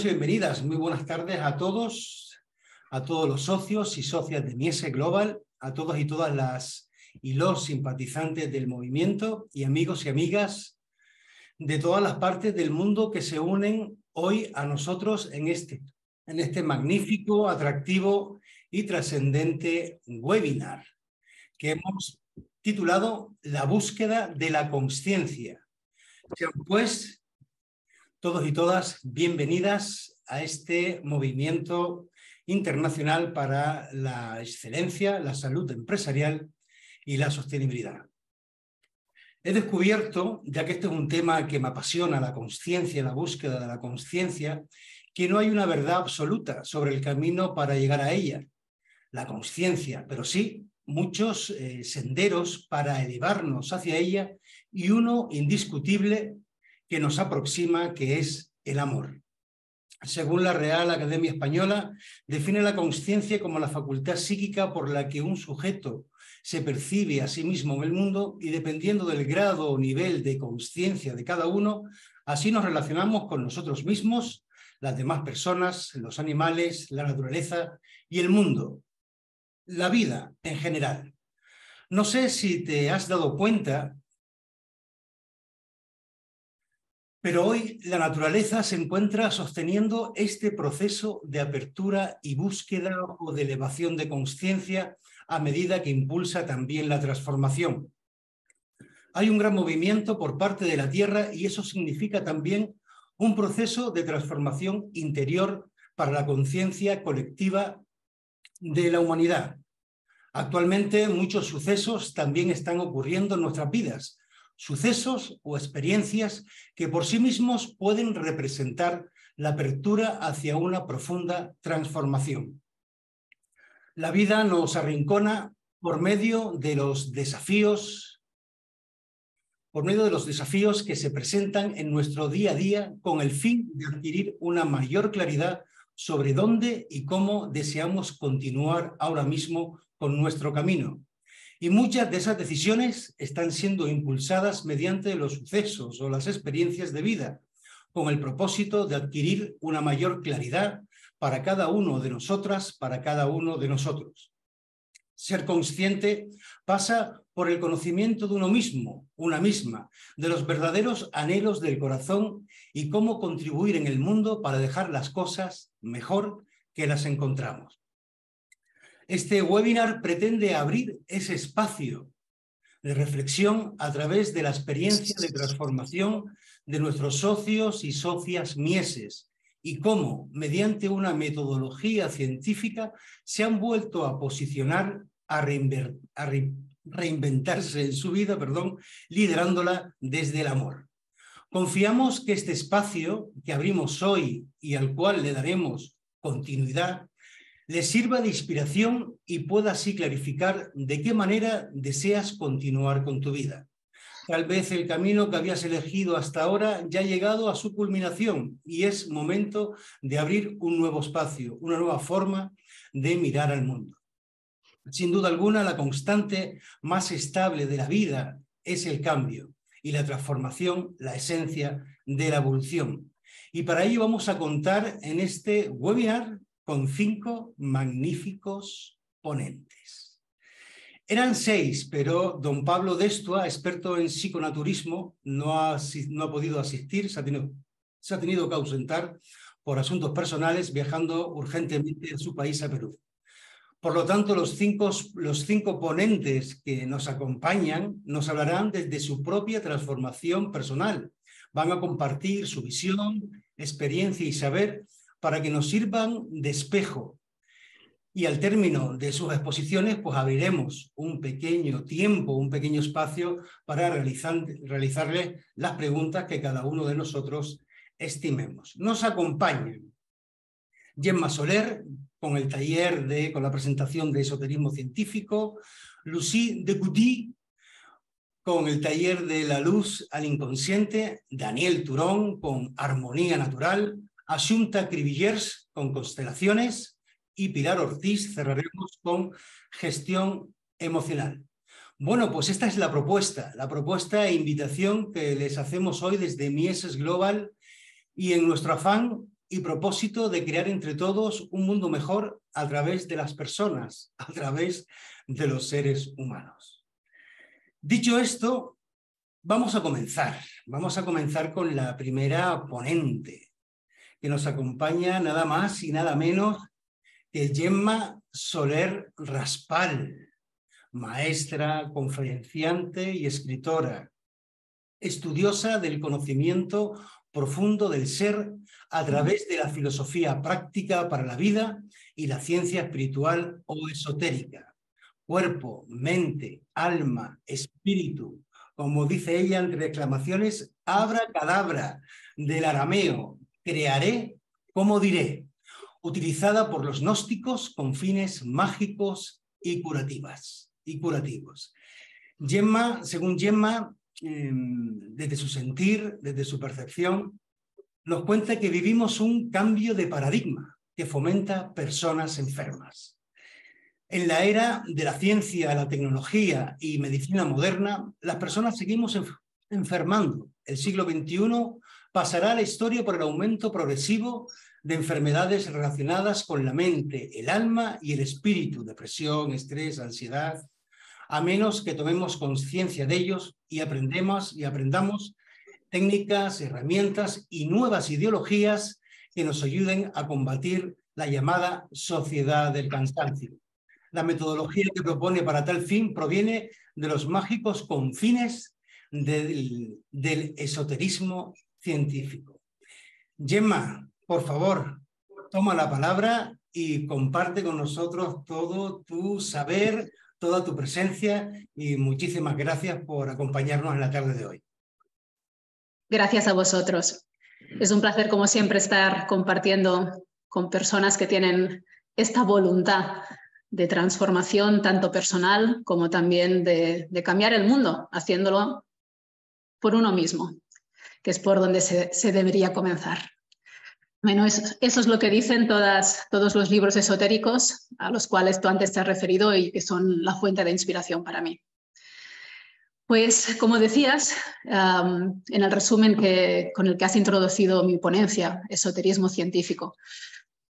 y bienvenidas. Muy buenas tardes a todos los socios y socias de Mieses Global, a todos y todas las y los simpatizantes del movimiento y amigos y amigas de todas las partes del mundo que se unen hoy a nosotros en este magnífico, atractivo y trascendente webinar que hemos titulado La búsqueda de la consciencia. Sean pues todos y todas bienvenidas a este movimiento internacional para la excelencia, la salud empresarial y la sostenibilidad. He descubierto, ya que este es un tema que me apasiona, la consciencia, la búsqueda de la consciencia, que no hay una verdad absoluta sobre el camino para llegar a ella, la consciencia, pero sí muchos senderos para elevarnos hacia ella y uno indiscutible que nos aproxima, que es el amor. Según la Real Academia Española, define la consciencia como la facultad psíquica por la que un sujeto se percibe a sí mismo en el mundo y dependiendo del grado o nivel de consciencia de cada uno, así nos relacionamos con nosotros mismos, las demás personas, los animales, la naturaleza y el mundo, la vida en general. No sé si te has dado cuenta, pero hoy la naturaleza se encuentra sosteniendo este proceso de apertura y búsqueda o de elevación de consciencia a medida que impulsa también la transformación. Hay un gran movimiento por parte de la Tierra y eso significa también un proceso de transformación interior para la conciencia colectiva de la humanidad. Actualmente muchos sucesos también están ocurriendo en nuestras vidas, sucesos o experiencias que por sí mismos pueden representar la apertura hacia una profunda transformación. La vida nos arrincona por medio de los desafíos que se presentan en nuestro día a día con el fin de adquirir una mayor claridad sobre dónde y cómo deseamos continuar ahora mismo con nuestro camino. Y muchas de esas decisiones están siendo impulsadas mediante los sucesos o las experiencias de vida, con el propósito de adquirir una mayor claridad para cada uno de nosotras, para cada uno de nosotros. Ser consciente pasa por el conocimiento de uno mismo, una misma, de los verdaderos anhelos del corazón y cómo contribuir en el mundo para dejar las cosas mejor que las encontramos. Este webinar pretende abrir ese espacio de reflexión a través de la experiencia de transformación de nuestros socios y socias Mieses y cómo, mediante una metodología científica, se han vuelto a posicionar, a reinventarse en su vida, liderándola desde el amor. Confiamos que este espacio que abrimos hoy y al cual le daremos continuidad, le sirva de inspiración y pueda así clarificar de qué manera deseas continuar con tu vida. Tal vez el camino que habías elegido hasta ahora ya ha llegado a su culminación y es momento de abrir un nuevo espacio, una nueva forma de mirar al mundo. Sin duda alguna, la constante más estable de la vida es el cambio y la transformación, la esencia de la evolución. Y para ello vamos a contar en este webinar con 5 magníficos ponentes. Eran 6, pero don Pablo Destua, experto en psiconaturismo, no ha podido asistir, se ha tenido que ausentar por asuntos personales, viajando urgentemente a su país, a Perú. Por lo tanto, los cinco ponentes que nos acompañan nos hablarán desde su propia transformación personal. Van a compartir su visión, experiencia y saber para que nos sirvan de espejo. Y al término de sus exposiciones, pues abriremos un pequeño tiempo, un pequeño espacio para realizarles las preguntas que cada uno de nosotros estimemos. Nos acompañan Gemma Soler, con el taller con la presentación de esoterismo científico, Lucie Degoudi, con el taller de la luz al inconsciente, Daniel Turón, con armonía natural, Asunta Cribillers, con constelaciones, y Pilar Ortiz cerraremos con gestión emocional. Bueno, pues esta es la propuesta e invitación que les hacemos hoy desde Mieses Global y en nuestro afán y propósito de crear entre todos un mundo mejor a través de las personas, a través de los seres humanos. Dicho esto, vamos a comenzar. Vamos a comenzar con la primera ponente, que nos acompaña nada más y nada menos que Gemma Soler Raspal, maestra, conferenciante y escritora, estudiosa del conocimiento profundo del ser a través de la filosofía práctica para la vida y la ciencia espiritual o esotérica. Cuerpo, mente, alma, espíritu, como dice ella entre exclamaciones, abracadabra, del arameo, crearé como diré, utilizada por los gnósticos con fines mágicos y curativos. Según Gemma, desde su sentir, desde su percepción, nos cuenta que vivimos un cambio de paradigma que fomenta personas enfermas. En la era de la ciencia, la tecnología y medicina moderna, las personas seguimos enfermando. El siglo XXI pasará a la historia por el aumento progresivo de enfermedades relacionadas con la mente, el alma y el espíritu, depresión, estrés, ansiedad, a menos que tomemos conciencia de ellos y aprendamos técnicas, herramientas y nuevas ideologías que nos ayuden a combatir la llamada sociedad del cansancio. La metodología que propone para tal fin proviene de los mágicos confines del esoterismo científico. Gemma, por favor, toma la palabra y comparte con nosotros todo tu saber, toda tu presencia, y muchísimas gracias por acompañarnos en la tarde de hoy. Gracias a vosotros. Es un placer, como siempre, estar compartiendo con personas que tienen esta voluntad de transformación, tanto personal como también de cambiar el mundo, haciéndolo por uno mismo, que es por donde se debería comenzar. Bueno, eso es lo que dicen todos los libros esotéricos a los cuales tú antes te has referido y que son la fuente de inspiración para mí. Pues, como decías, en el resumen con el que has introducido mi ponencia, esoterismo científico,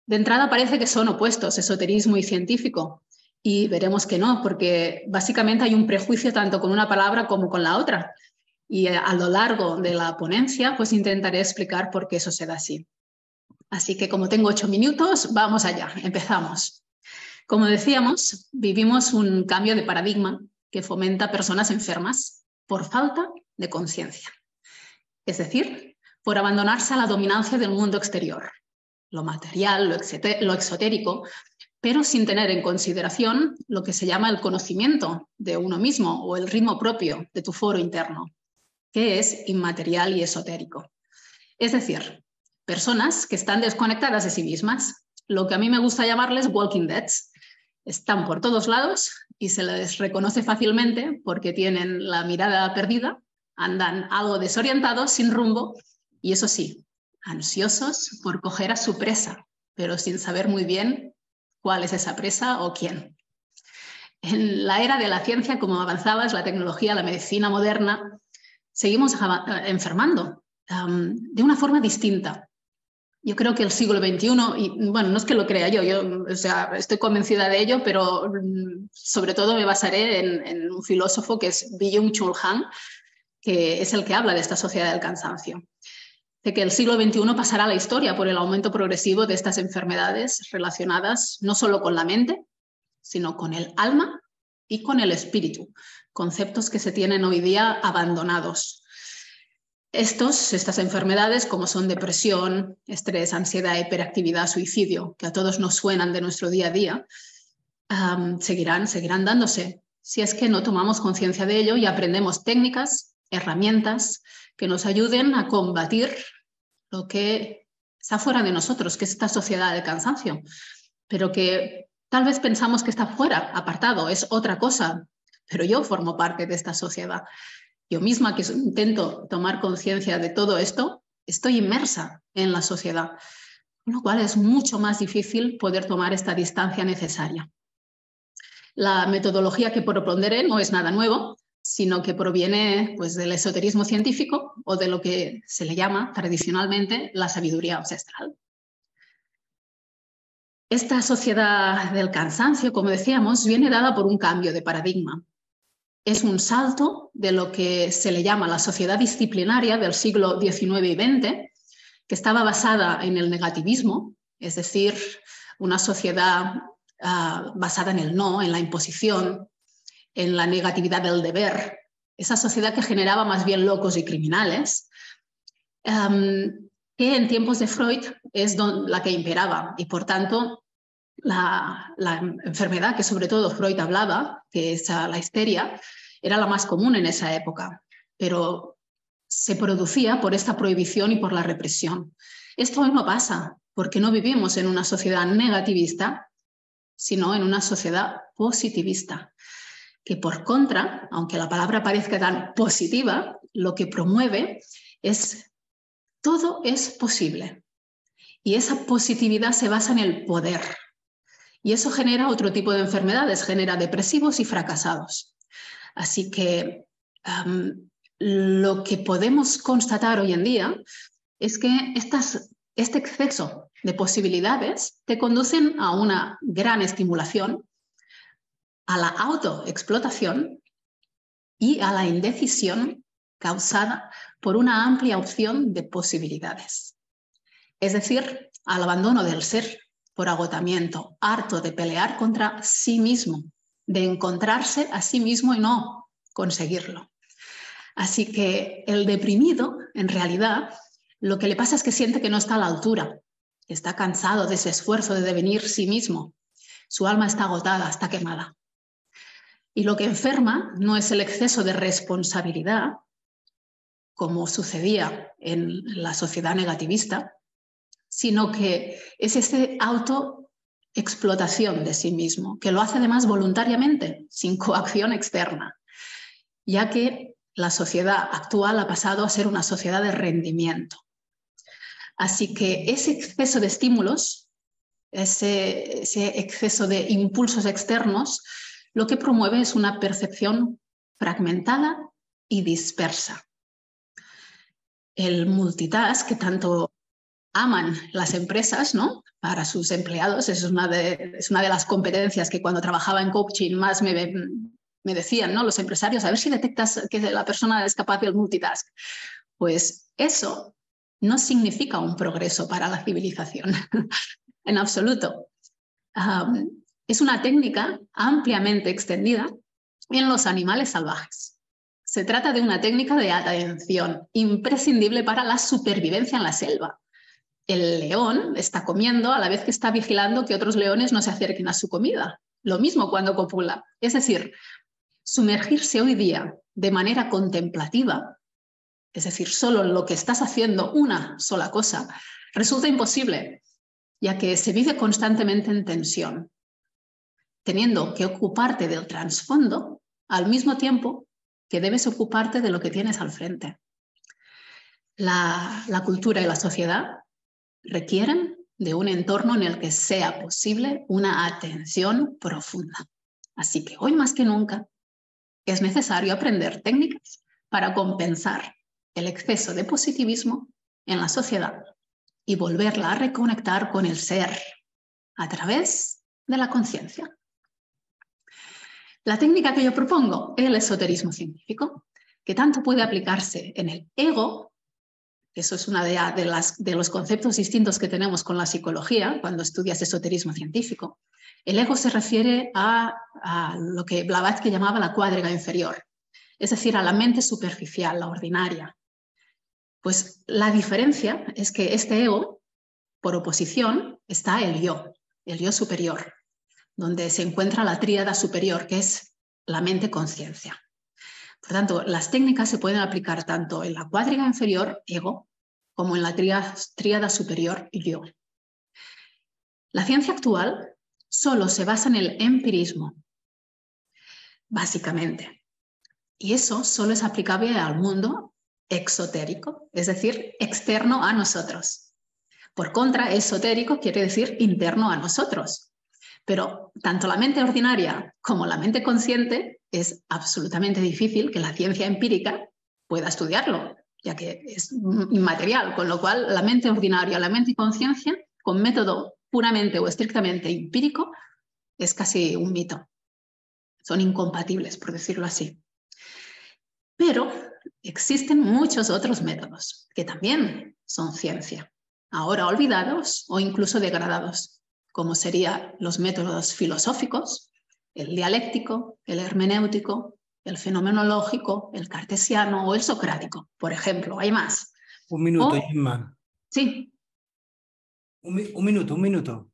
de entrada parece que son opuestos, esoterismo y científico, y veremos que no, porque básicamente hay un prejuicio tanto con una palabra como con la otra, y a lo largo de la ponencia pues intentaré explicar por qué eso se da así. Así que como tengo 8 minutos, vamos allá, empezamos. Como decíamos, vivimos un cambio de paradigma que fomenta personas enfermas por falta de conciencia. Es decir, por abandonarse a la dominancia del mundo exterior, lo material, lo exotérico, pero sin tener en consideración lo que se llama el conocimiento de uno mismo o el ritmo propio de tu foro interno, que es inmaterial y esotérico. Es decir, personas que están desconectadas de sí mismas, lo que a mí me gusta llamarles walking deads. Están por todos lados y se les reconoce fácilmente porque tienen la mirada perdida, andan algo desorientados, sin rumbo y, eso sí, ansiosos por coger a su presa, pero sin saber muy bien cuál es esa presa o quién. En la era de la ciencia, como avanzabas, la tecnología, la medicina moderna, seguimos enfermando de una forma distinta. Yo creo que el siglo XXI, y bueno, no es que lo crea yo, o sea, estoy convencida de ello, pero sobre todo me basaré en un filósofo que es Byung-Chul Han, que es el que habla de esta sociedad del cansancio. De que el siglo XXI pasará a la historia por el aumento progresivo de estas enfermedades relacionadas no solo con la mente, sino con el alma y con el espíritu, conceptos que se tienen hoy día abandonados. Estas enfermedades, como son depresión, estrés, ansiedad, hiperactividad, suicidio, que a todos nos suenan de nuestro día a día, seguirán dándose si es que no tomamos conciencia de ello y aprendemos técnicas, herramientas que nos ayuden a combatir lo que está fuera de nosotros, que es esta sociedad del cansancio, pero que tal vez pensamos que está fuera, apartado, es otra cosa, pero yo formo parte de esta sociedad. Yo misma, que intento tomar conciencia de todo esto, estoy inmersa en la sociedad, con lo cual es mucho más difícil poder tomar esta distancia necesaria. La metodología que propondré no es nada nuevo, sino que proviene pues, del esoterismo científico o de lo que se le llama tradicionalmente la sabiduría ancestral. Esta sociedad del cansancio, como decíamos, viene dada por un cambio de paradigma. Es un salto de lo que se le llama la sociedad disciplinaria del siglo XIX y XX, que estaba basada en el negativismo, es decir, una sociedad basada en el no, en la imposición, en la negatividad del deber, esa sociedad que generaba más bien locos y criminales, que en tiempos de Freud es la que imperaba y por tanto la enfermedad que sobre todo Freud hablaba, que es la histeria, era la más común en esa época, pero se producía por esta prohibición y por la represión. Esto hoy no pasa porque no vivimos en una sociedad negativista, sino en una sociedad positivista, que por contra, aunque la palabra parezca tan positiva, lo que promueve es todo es posible. Y esa positividad se basa en el poder. Y eso genera otro tipo de enfermedades, genera depresivos y fracasados. Así que lo que podemos constatar hoy en día es que este exceso de posibilidades te conducen a una gran estimulación, a la autoexplotación y a la indecisión causada por una amplia opción de posibilidades. Es decir, al abandono del ser por agotamiento, harto de pelear contra sí mismo, de encontrarse a sí mismo y no conseguirlo. Así que el deprimido, en realidad, lo que le pasa es que siente que no está a la altura, que está cansado de ese esfuerzo de devenir sí mismo. Su alma está agotada, está quemada. Y lo que enferma no es el exceso de responsabilidad, como sucedía en la sociedad negativista, sino que es esta autoexplotación de sí mismo, que lo hace además voluntariamente, sin coacción externa, ya que la sociedad actual ha pasado a ser una sociedad de rendimiento. Así que ese exceso de estímulos, ese exceso de impulsos externos, lo que promueve es una percepción fragmentada y dispersa. El multitask que tanto aman las empresas, ¿no?, para sus empleados, es una de las competencias que cuando trabajaba en coaching más me decían, ¿no?, los empresarios, a ver si detectas que la persona es capaz del multitask. Pues eso no significa un progreso para la civilización, en absoluto. Es una técnica ampliamente extendida en los animales salvajes. Se trata de una técnica de atención imprescindible para la supervivencia en la selva. El león está comiendo a la vez que está vigilando que otros leones no se acerquen a su comida. Lo mismo cuando copula. Es decir, sumergirse hoy día de manera contemplativa, es decir, solo lo que estás haciendo una sola cosa, resulta imposible, ya que se vive constantemente en tensión, teniendo que ocuparte del trasfondo al mismo tiempo que debes ocuparte de lo que tienes al frente. La cultura y la sociedad requieren de un entorno en el que sea posible una atención profunda. Así que hoy más que nunca es necesario aprender técnicas para compensar el exceso de positivismo en la sociedad y volverla a reconectar con el ser a través de la conciencia. La técnica que yo propongo es el esoterismo científico, que tanto puede aplicarse en el ego. Eso es uno de los conceptos distintos que tenemos con la psicología cuando estudias esoterismo científico. El ego se refiere a lo que Blavatsky llamaba la cuádriga inferior, es decir, a la mente superficial, la ordinaria. Pues la diferencia es que este ego, por oposición, está el yo superior, donde se encuentra la tríada superior, que es la mente-conciencia. Por tanto, las técnicas se pueden aplicar tanto en la cuádriga inferior, ego, como en la tríada superior, yo. La ciencia actual solo se basa en el empirismo, básicamente. Y eso solo es aplicable al mundo exotérico, es decir, externo a nosotros. Por contra, esotérico quiere decir interno a nosotros. Pero tanto la mente ordinaria como la mente consciente es absolutamente difícil que la ciencia empírica pueda estudiarlo, ya que es inmaterial, con lo cual la mente ordinaria, la mente y conciencia, con método puramente o estrictamente empírico es casi un mito. Son incompatibles, por decirlo así. Pero existen muchos otros métodos que también son ciencia, ahora olvidados o incluso degradados, como serían los métodos filosóficos, el dialéctico, el hermenéutico, el fenomenológico, el cartesiano o el socrático, por ejemplo. Hay más. Un minuto, Gemma. Sí. Un minuto.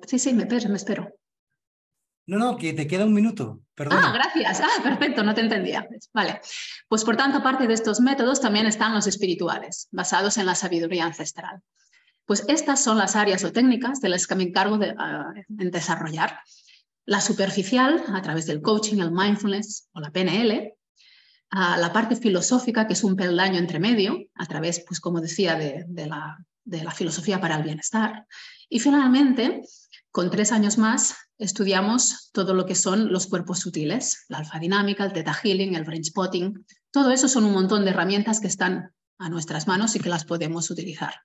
Sí, me espero. No, que te queda un minuto, perdona. Gracias. Perfecto, no te entendía. Vale. Pues por tanto, aparte de estos métodos, también están los espirituales, basados en la sabiduría ancestral. Pues estas son las áreas o técnicas de las que me encargo en desarrollar. La superficial, a través del coaching, el mindfulness o la PNL. La parte filosófica, que es un peldaño entre medio, a través, pues como decía, de la filosofía para el bienestar. Y finalmente, con 3 años más, estudiamos todo lo que son los cuerpos sutiles, la alfadinámica, el theta healing, el brain spotting. Todo eso son un montón de herramientas que están a nuestras manos y que las podemos utilizar.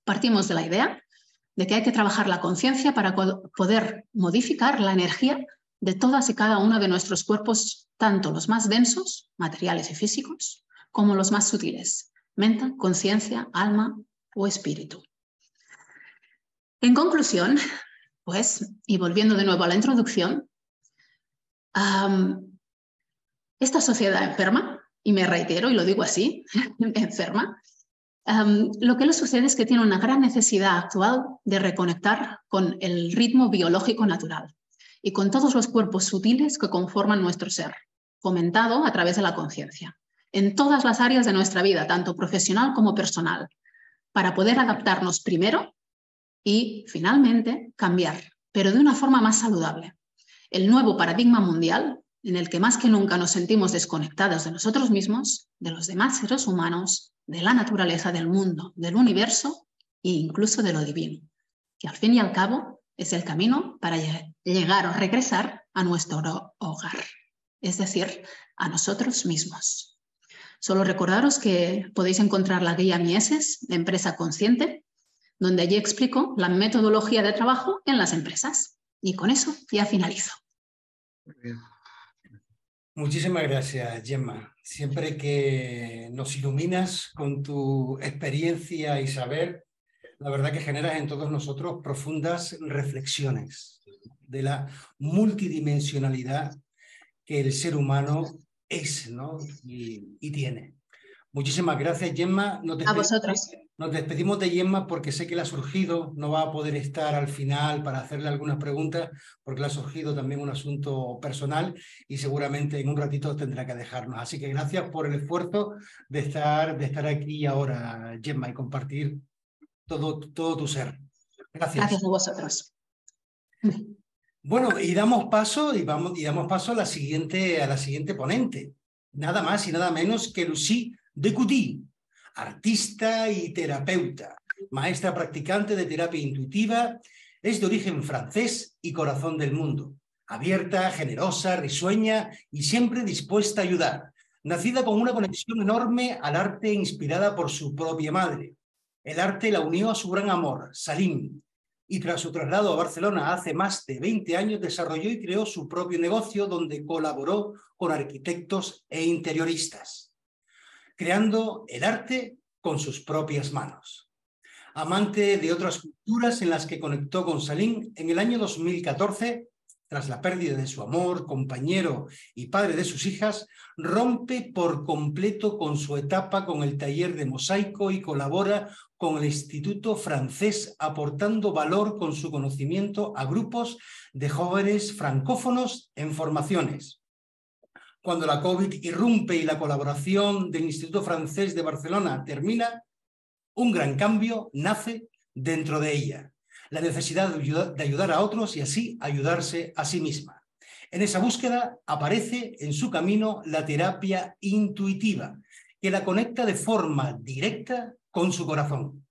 Partimos de la idea de que hay que trabajar la conciencia para poder modificar la energía de todas y cada uno de nuestros cuerpos, tanto los más densos, materiales y físicos, como los más sutiles, mente, conciencia, alma o espíritu. En conclusión, pues, y volviendo de nuevo a la introducción, esta sociedad enferma, y me reitero y lo digo así, enferma, lo que le sucede es que tiene una gran necesidad actual de reconectar con el ritmo biológico natural y con todos los cuerpos sutiles que conforman nuestro ser, fomentado a través de la conciencia, en todas las áreas de nuestra vida, tanto profesional como personal, para poder adaptarnos primero y, finalmente, cambiar, pero de una forma más saludable. El nuevo paradigma mundial, en el que más que nunca nos sentimos desconectados de nosotros mismos, de los demás seres humanos, de la naturaleza, del mundo, del universo e incluso de lo divino, que al fin y al cabo es el camino para llegar o regresar a nuestro hogar, es decir, a nosotros mismos. Solo recordaros que podéis encontrar la guía Mieses de Empresa Consciente, donde allí explico la metodología de trabajo en las empresas. Y con eso ya finalizo. Muy bien. Muchísimas gracias, Gemma. Siempre que nos iluminas con tu experiencia y saber, la verdad que generas en todos nosotros profundas reflexiones de la multidimensionalidad que el ser humano es, ¿no? y tiene. Muchísimas gracias, Gemma. A vosotros. Nos despedimos de Gemma porque sé que le ha surgido, no va a poder estar al final para hacerle algunas preguntas porque le ha surgido también un asunto personal y seguramente en un ratito tendrá que dejarnos. Así que gracias por el esfuerzo de estar aquí ahora, Gemma, y compartir todo tu ser. Gracias. Gracias a vosotros. Bueno, y damos paso a la siguiente ponente. Nada más y nada menos que Lucie Decoudi, artista y terapeuta, maestra practicante de terapia intuitiva, es de origen francés y corazón del mundo. Abierta, generosa, risueña y siempre dispuesta a ayudar. Nacida con una conexión enorme al arte inspirada por su propia madre. El arte la unió a su gran amor, Salim, y tras su traslado a Barcelona hace más de 20 años desarrolló y creó su propio negocio donde colaboró con arquitectos e interioristas, creando el arte con sus propias manos. Amante de otras culturas en las que conectó con Salim, en el año 2014, tras la pérdida de su amor, compañero y padre de sus hijas, rompe por completo con su etapa con el taller de mosaico y colabora con el Instituto Francés, aportando valor con su conocimiento a grupos de jóvenes francófonos en formaciones. Cuando la COVID irrumpe y la colaboración del Instituto Francés de Barcelona termina, un gran cambio nace dentro de ella. La necesidad de ayudar a otros y así ayudarse a sí misma. En esa búsqueda aparece en su camino la terapia intuitiva, que la conecta de forma directa con su corazón.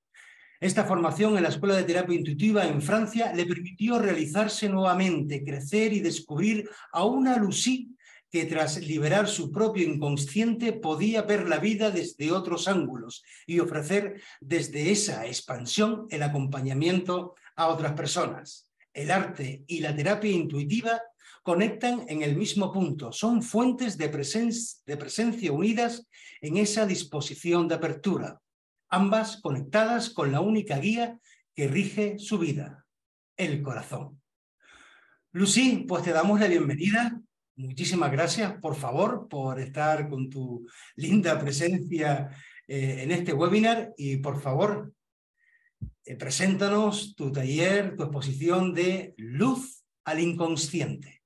Esta formación en la Escuela de Terapia Intuitiva en Francia le permitió realizarse nuevamente, crecer y descubrir a una Lucie que tras liberar su propio inconsciente podía ver la vida desde otros ángulos y ofrecer desde esa expansión el acompañamiento a otras personas. El arte y la terapia intuitiva conectan en el mismo punto, son fuentes de presencia unidas en esa disposición de apertura, ambas conectadas con la única guía que rige su vida, el corazón. Lucy, pues te damos la bienvenida. Muchísimas gracias, por favor, por estar con tu linda presencia en este webinar y, por favor, preséntanos tu taller, tu exposición de Luz al Inconsciente.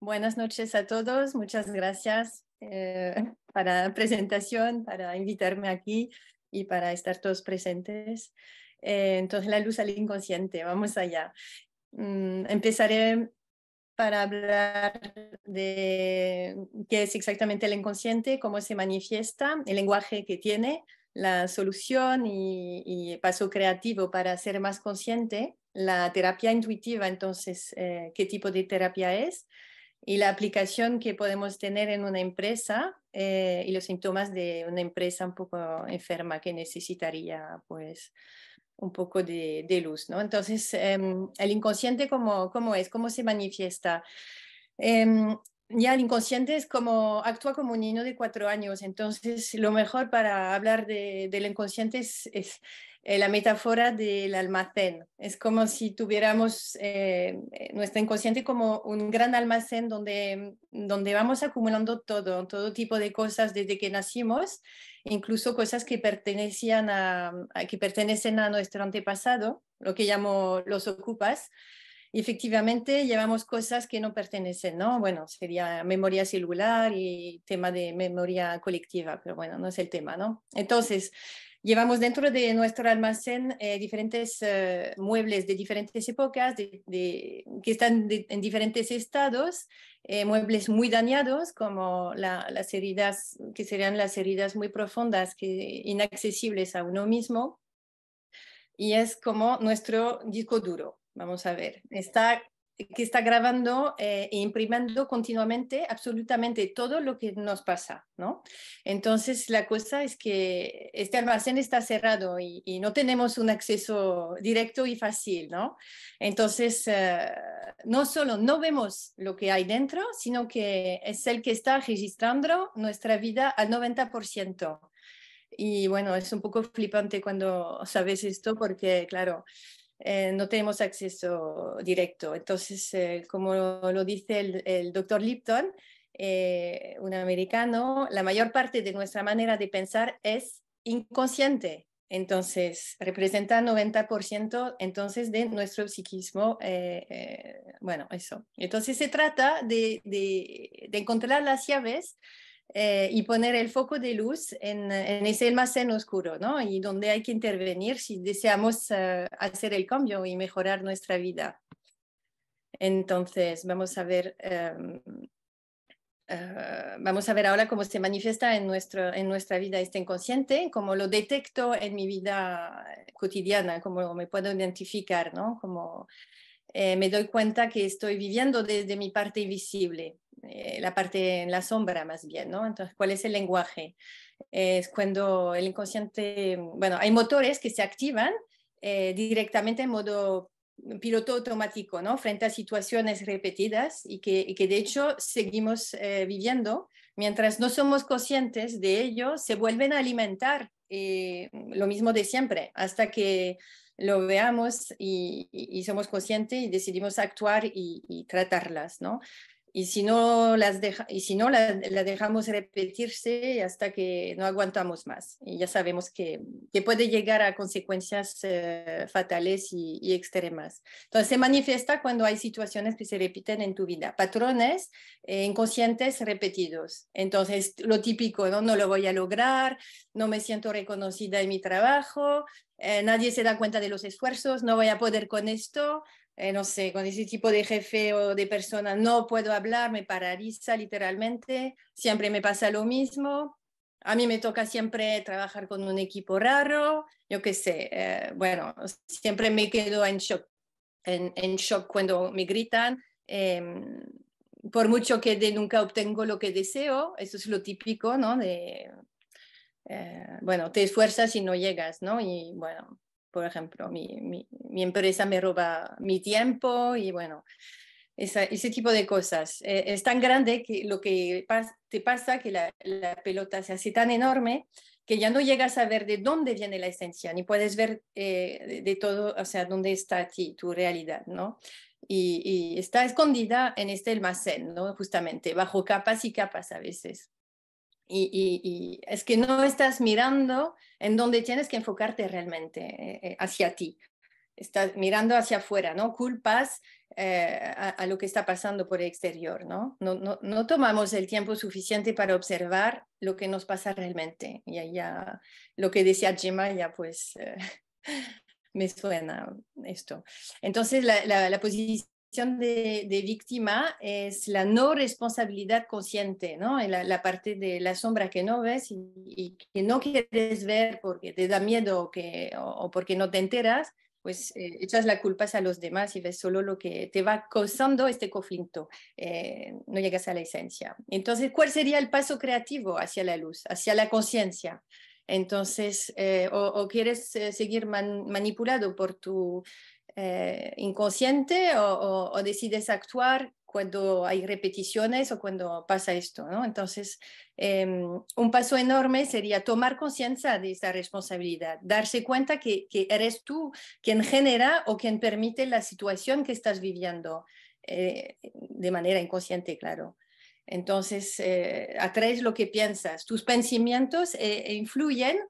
Buenas noches a todos, muchas gracias para la presentación, para invitarme aquí y para estar todos presentes. Entonces, la luz al inconsciente, vamos allá. Empezaré para hablar de qué es exactamente el inconsciente, cómo se manifiesta, el lenguaje que tiene, la solución y paso creativo para ser más consciente, la terapia intuitiva, entonces, qué tipo de terapia es, y la aplicación que podemos tener en una empresa y los síntomas de una empresa un poco enferma que necesitaría pues un poco de luz, ¿no? Entonces, el inconsciente, ¿cómo es? ¿Cómo se manifiesta? Ya el inconsciente es actúa como un niño de 4 años, entonces lo mejor para hablar del inconsciente es la metáfora del almacén. Es como si tuviéramos nuestro inconsciente como un gran almacén donde vamos acumulando todo tipo de cosas desde que nacimos, incluso cosas que pertenecen a nuestro antepasado, lo que llamo los ocupas. Y efectivamente llevamos cosas que no pertenecen, ¿no? Bueno, sería memoria celular y tema de memoria colectiva, pero bueno, no es el tema, ¿no? Entonces, llevamos dentro de nuestro almacén diferentes muebles de diferentes épocas que están en diferentes estados, muebles muy dañados como las heridas, que serían las heridas muy profundas, inaccesibles a uno mismo, y es como nuestro disco duro. Vamos a ver, que está grabando e imprimiendo continuamente absolutamente todo lo que nos pasa, ¿no? Entonces, la cosa es que este almacén está cerrado y no tenemos un acceso directo y fácil, ¿no? Entonces, no solo no vemos lo que hay dentro, sino que es el que está registrando nuestra vida al 90%. Y bueno, es un poco flipante cuando sabes esto porque, claro, no tenemos acceso directo. Entonces, como lo dice el doctor Lipton, un americano, la mayor parte de nuestra manera de pensar es inconsciente. Entonces, representa 90% entonces de nuestro psiquismo. Bueno, eso. Entonces, se trata de encontrar las llaves y poner el foco de luz en ese almacén oscuro, ¿no? Y donde hay que intervenir si deseamos hacer el cambio y mejorar nuestra vida. Entonces, vamos a ver ahora cómo se manifiesta en nuestra vida este inconsciente, cómo lo detecto en mi vida cotidiana, cómo me puedo identificar, ¿no? Cómo me doy cuenta que estoy viviendo desde mi parte invisible, la parte en la sombra más bien, ¿no? Entonces, ¿cuál es el lenguaje? Es cuando el inconsciente, bueno, hay motores que se activan directamente en modo piloto automático, ¿no? Frente a situaciones repetidas y que de hecho seguimos viviendo, mientras no somos conscientes de ello, se vuelven a alimentar lo mismo de siempre, hasta que lo veamos y somos conscientes y decidimos actuar y tratarlas, ¿no? Y si no las dejamos repetirse hasta que no aguantamos más. Y ya sabemos que puede llegar a consecuencias fatales y extremas. Entonces se manifiesta cuando hay situaciones que se repiten en tu vida, patrones inconscientes repetidos. Entonces lo típico, ¿no? No lo voy a lograr, no me siento reconocida en mi trabajo, nadie se da cuenta de los esfuerzos, no voy a poder con esto. No sé, con ese tipo de jefe o de persona no puedo hablar, me paraliza literalmente, siempre me pasa lo mismo, a mí me toca siempre trabajar con un equipo raro, yo qué sé, bueno, siempre me quedo en shock, en shock cuando me gritan, por mucho que nunca obtengo lo que deseo, eso es lo típico, ¿no? Bueno, te esfuerzas y no llegas, ¿no? Y bueno, por ejemplo, mi empresa me roba mi tiempo y bueno, ese tipo de cosas. Es tan grande que lo que te pasa que la pelota se hace tan enorme que ya no llegas a ver de dónde viene la esencia, ni puedes ver de todo, o sea, dónde está tu realidad, ¿no? Y está escondida en este almacén, ¿no? Justamente, bajo capas y capas a veces. Y es que no estás mirando en dónde tienes que enfocarte realmente, hacia ti. Estás mirando hacia afuera, ¿no? Culpas a lo que está pasando por el exterior, ¿no? No tomamos el tiempo suficiente para observar lo que nos pasa realmente. Y ya lo que decía Gemma, ya pues me suena esto. Entonces, la posición de víctima es la no responsabilidad consciente, ¿no? La parte de la sombra que no ves y que no quieres ver porque te da miedo o porque no te enteras, pues echas la culpa a los demás y ves solo lo que te va causando este conflicto, no llegas a la esencia. Entonces, ¿cuál sería el paso creativo hacia la luz, hacia la conciencia? Entonces, o quieres seguir manipulado por tu inconsciente o decides actuar cuando hay repeticiones o cuando pasa esto, ¿no? Entonces, un paso enorme sería tomar conciencia de esa responsabilidad, darse cuenta que eres tú quien genera o quien permite la situación que estás viviendo de manera inconsciente, claro. Entonces, atraes lo que piensas. Tus pensamientos influyen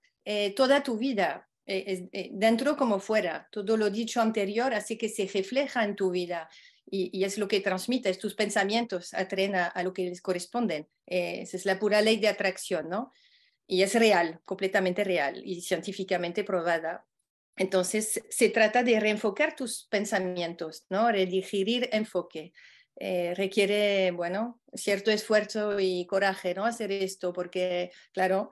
toda tu vida, dentro como fuera. Todo lo dicho anterior hace que se refleja en tu vida y es lo que transmites. Tus pensamientos atraen a lo que les corresponden. Esa es la pura ley de atracción, ¿no? Y es real, completamente real y científicamente probada. Entonces, se trata de reenfocar tus pensamientos, ¿no? Redirigir enfoque. Requiere, bueno, cierto esfuerzo y coraje, ¿no? Hacer esto, porque, claro,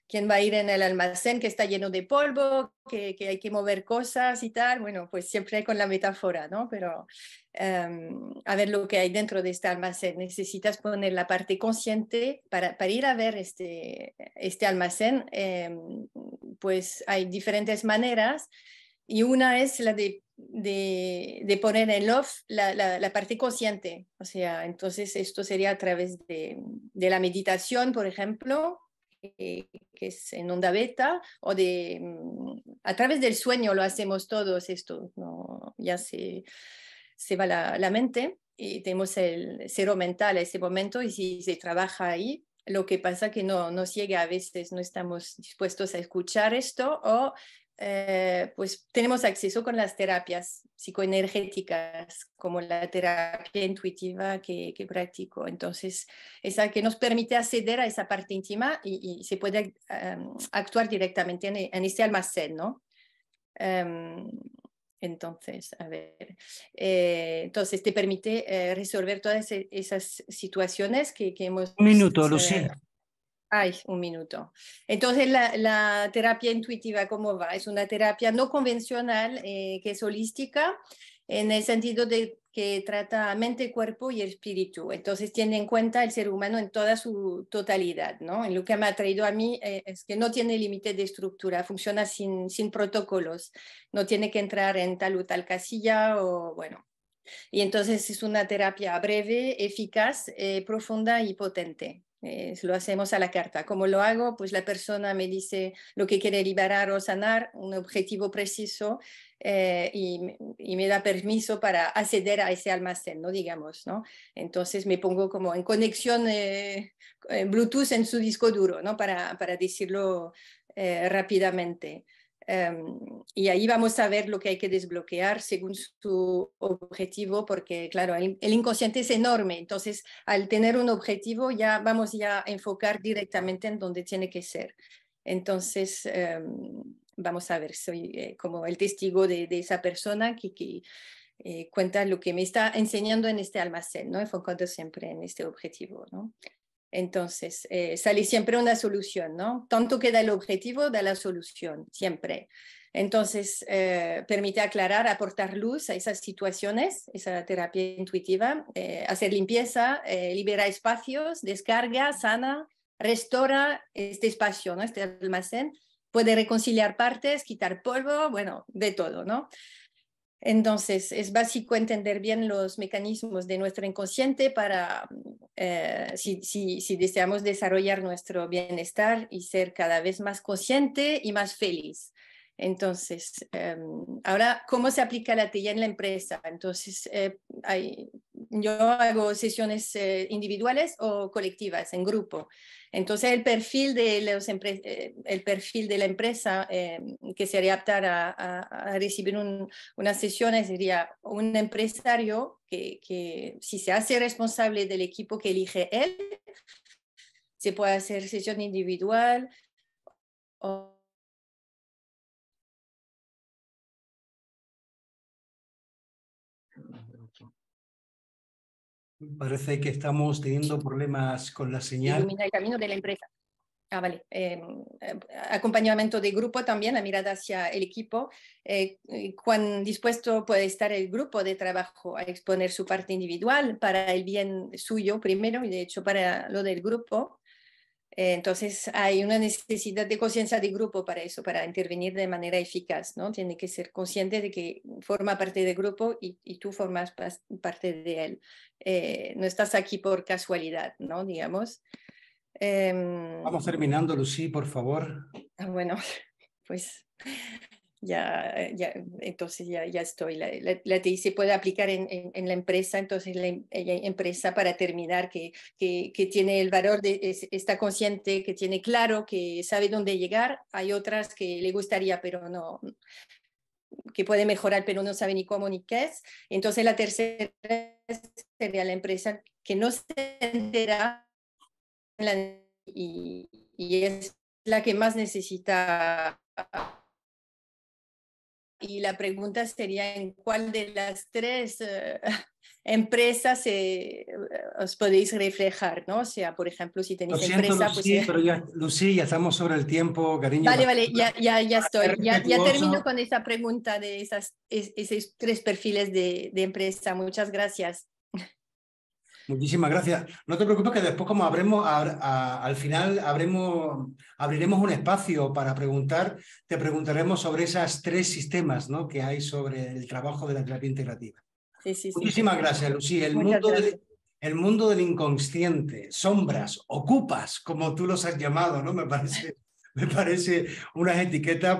¿quién va a ir en el almacén que está lleno de polvo, que hay que mover cosas y tal? Bueno, pues siempre con la metáfora, ¿no? Pero a ver lo que hay dentro de este almacén. Necesitas poner la parte consciente para ir a ver este almacén. Pues hay diferentes maneras y una es la de poner en off la parte consciente. O sea, entonces esto sería a través de la meditación, por ejemplo, que es en onda beta, o a través del sueño lo hacemos todos esto, ¿no? Ya se va la mente y tenemos el cero mental a ese momento y si se trabaja ahí, lo que pasa que no nos llega a veces, no estamos dispuestos a escuchar esto o pues tenemos acceso con las terapias psicoenergéticas como la terapia intuitiva que practico. Entonces, esa que nos permite acceder a esa parte íntima y se puede actuar directamente en este almacén, ¿no? Entonces, a ver, entonces te permite resolver todas esas situaciones que hemos... Un minuto, Lucía. Ay, un minuto. Entonces, la terapia intuitiva, ¿cómo va? Es una terapia no convencional que es holística en el sentido de que trata mente, cuerpo y espíritu. Entonces, tiene en cuenta el ser humano en toda su totalidad, ¿no? En lo que me ha traído a mí es que no tiene límite de estructura, funciona sin protocolos, no tiene que entrar en tal o tal casilla o, bueno. Y entonces es una terapia breve, eficaz, profunda y potente. Lo hacemos a la carta. ¿Cómo lo hago? Pues la persona me dice lo que quiere liberar o sanar, un objetivo preciso y me da permiso para acceder a ese almacén, ¿no? Digamos, ¿no? Entonces me pongo como en conexión Bluetooth en su disco duro, ¿no? Para decirlo rápidamente. Y ahí vamos a ver lo que hay que desbloquear según su objetivo, porque claro, el inconsciente es enorme, entonces al tener un objetivo ya vamos ya a enfocar directamente en donde tiene que ser. Entonces, vamos a ver, soy como el testigo de esa persona que cuenta lo que me está enseñando en este almacén, ¿no? Enfocando siempre en este objetivo, ¿no? Entonces, sale siempre una solución, ¿no? Tanto que da el objetivo, da la solución, siempre. Entonces, permite aclarar, aportar luz a esas situaciones, esa terapia intuitiva, hacer limpieza, libera espacios, descarga, sana, restaura este espacio, ¿no? Este almacén, puede reconciliar partes, quitar polvo, bueno, de todo, ¿no? Entonces, es básico entender bien los mecanismos de nuestro inconsciente para, si deseamos desarrollar nuestro bienestar y ser cada vez más consciente y más feliz. Entonces, ahora, ¿cómo se aplica la TIA en la empresa? Entonces, yo hago sesiones individuales o colectivas, en grupo. Entonces, el perfil de la empresa que sería aptar a recibir unas sesiones sería un empresario que si se hace responsable del equipo que elige él, se puede hacer sesión individual o Parece que estamos teniendo problemas con la señal. ilumina el camino de la empresa. Vale. Acompañamiento de grupo también, la mirada hacia el equipo. Cuán dispuesto puede estar el grupo de trabajo a exponer su parte individual para el bien suyo primero y de hecho para lo del grupo. Entonces hay una necesidad de conciencia de grupo para eso, para intervenir de manera eficaz, ¿no? Tiene que ser consciente de que forma parte del grupo y tú formas parte de él. No estás aquí por casualidad, ¿no? Digamos. Vamos terminando, Lucy, por favor. Bueno, pues entonces ya estoy. La TI se puede aplicar en la empresa, entonces la empresa, para terminar, que tiene el valor, está consciente, que tiene claro, que sabe dónde llegar. Hay otras que le gustaría, pero no, que puede mejorar, pero no sabe ni cómo ni qué es. Entonces la tercera sería la empresa que no se entera y es la que más necesita. Y la pregunta sería en cuál de las tres empresas os podéis reflejar, ¿no? O sea, por ejemplo, si Lo tenéis siento, empresa, Lucy, pues... pero ya, Lucy, ya estamos sobre el tiempo, cariño. Vale, ya estoy. Ya termino Respetuoso. con esa pregunta de esos tres perfiles de empresa. Muchas gracias. Muchísimas gracias. No te preocupes que después, como al final abriremos un espacio para preguntar, te preguntaremos sobre esas tres sistemas, ¿no?, que hay sobre el trabajo de la terapia integrativa. Sí. Muchísimas gracias, Lucía. Muchas gracias. El mundo del inconsciente, sombras, ocupas, como tú los has llamado, ¿no? Me parece unas etiquetas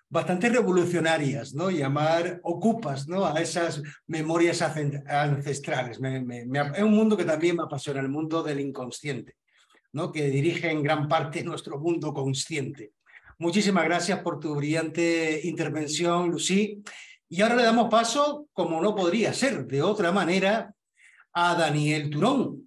bastante revolucionarias, ¿no? Llamar ocupas, ¿no?, a esas memorias ancestrales. Es un mundo que también me apasiona, el mundo del inconsciente, ¿no?, que dirige en gran parte nuestro mundo consciente. Muchísimas gracias por tu brillante intervención, Lucy. Y ahora le damos paso, como no podría ser de otra manera, a Daniel Turón,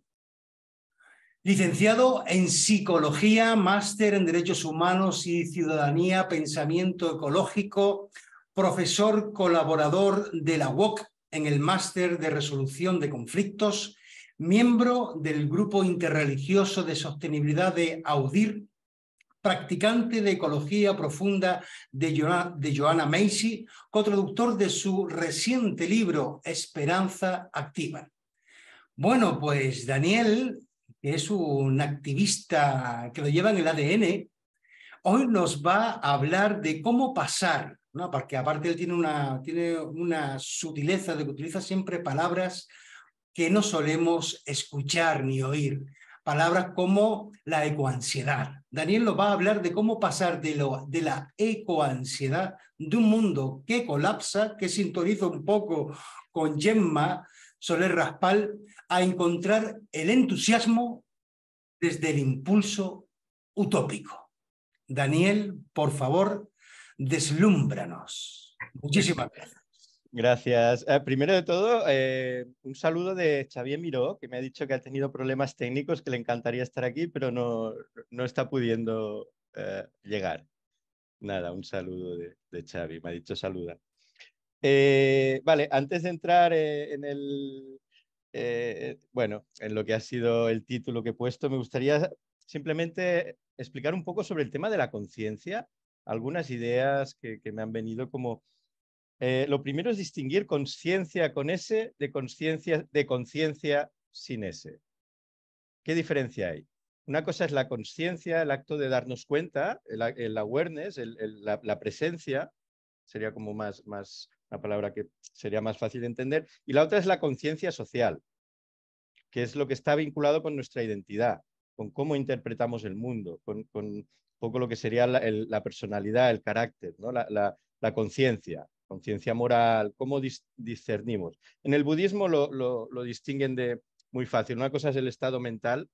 licenciado en Psicología, máster en Derechos Humanos y Ciudadanía, Pensamiento Ecológico, profesor colaborador de la UOC en el máster de Resolución de Conflictos, miembro del Grupo Interreligioso de Sostenibilidad de AUDIR, practicante de ecología profunda de Joanna Macy, cotraductor de su reciente libro Esperanza Activa. Bueno, pues Daniel, que es un activista que lo lleva en el ADN, hoy nos va a hablar de cómo pasar, ¿no?, porque aparte él tiene una sutileza de que utiliza siempre palabras que no solemos escuchar ni oír. Palabras como la ecoansiedad. Daniel nos va a hablar de cómo pasar de la ecoansiedad, de un mundo que colapsa, que sintoniza un poco con Gemma Soler Raspal, a encontrar el entusiasmo desde el impulso utópico. Daniel, por favor, deslúmbranos. Muchísimas gracias. Gracias. Primero de todo, un saludo de Xavier Miró, que me ha dicho que ha tenido problemas técnicos, que le encantaría estar aquí, pero no está pudiendo llegar. Nada, un saludo de Xavi, me ha dicho saluda. Vale, antes de entrar en lo que ha sido el título que he puesto, me gustaría simplemente explicar un poco sobre el tema de la conciencia, algunas ideas que me han venido como... lo primero es distinguir conciencia con S de conciencia sin S. ¿Qué diferencia hay? Una cosa es la conciencia, el acto de darnos cuenta, el awareness, la presencia, sería como más una palabra que sería más fácil de entender, y la otra es la conciencia social, que es lo que está vinculado con nuestra identidad, con cómo interpretamos el mundo, con un poco lo que sería la personalidad, el carácter, ¿no? La conciencia moral, cómo discernimos. En el budismo lo distinguen de muy fácil. Una cosa es el estado mental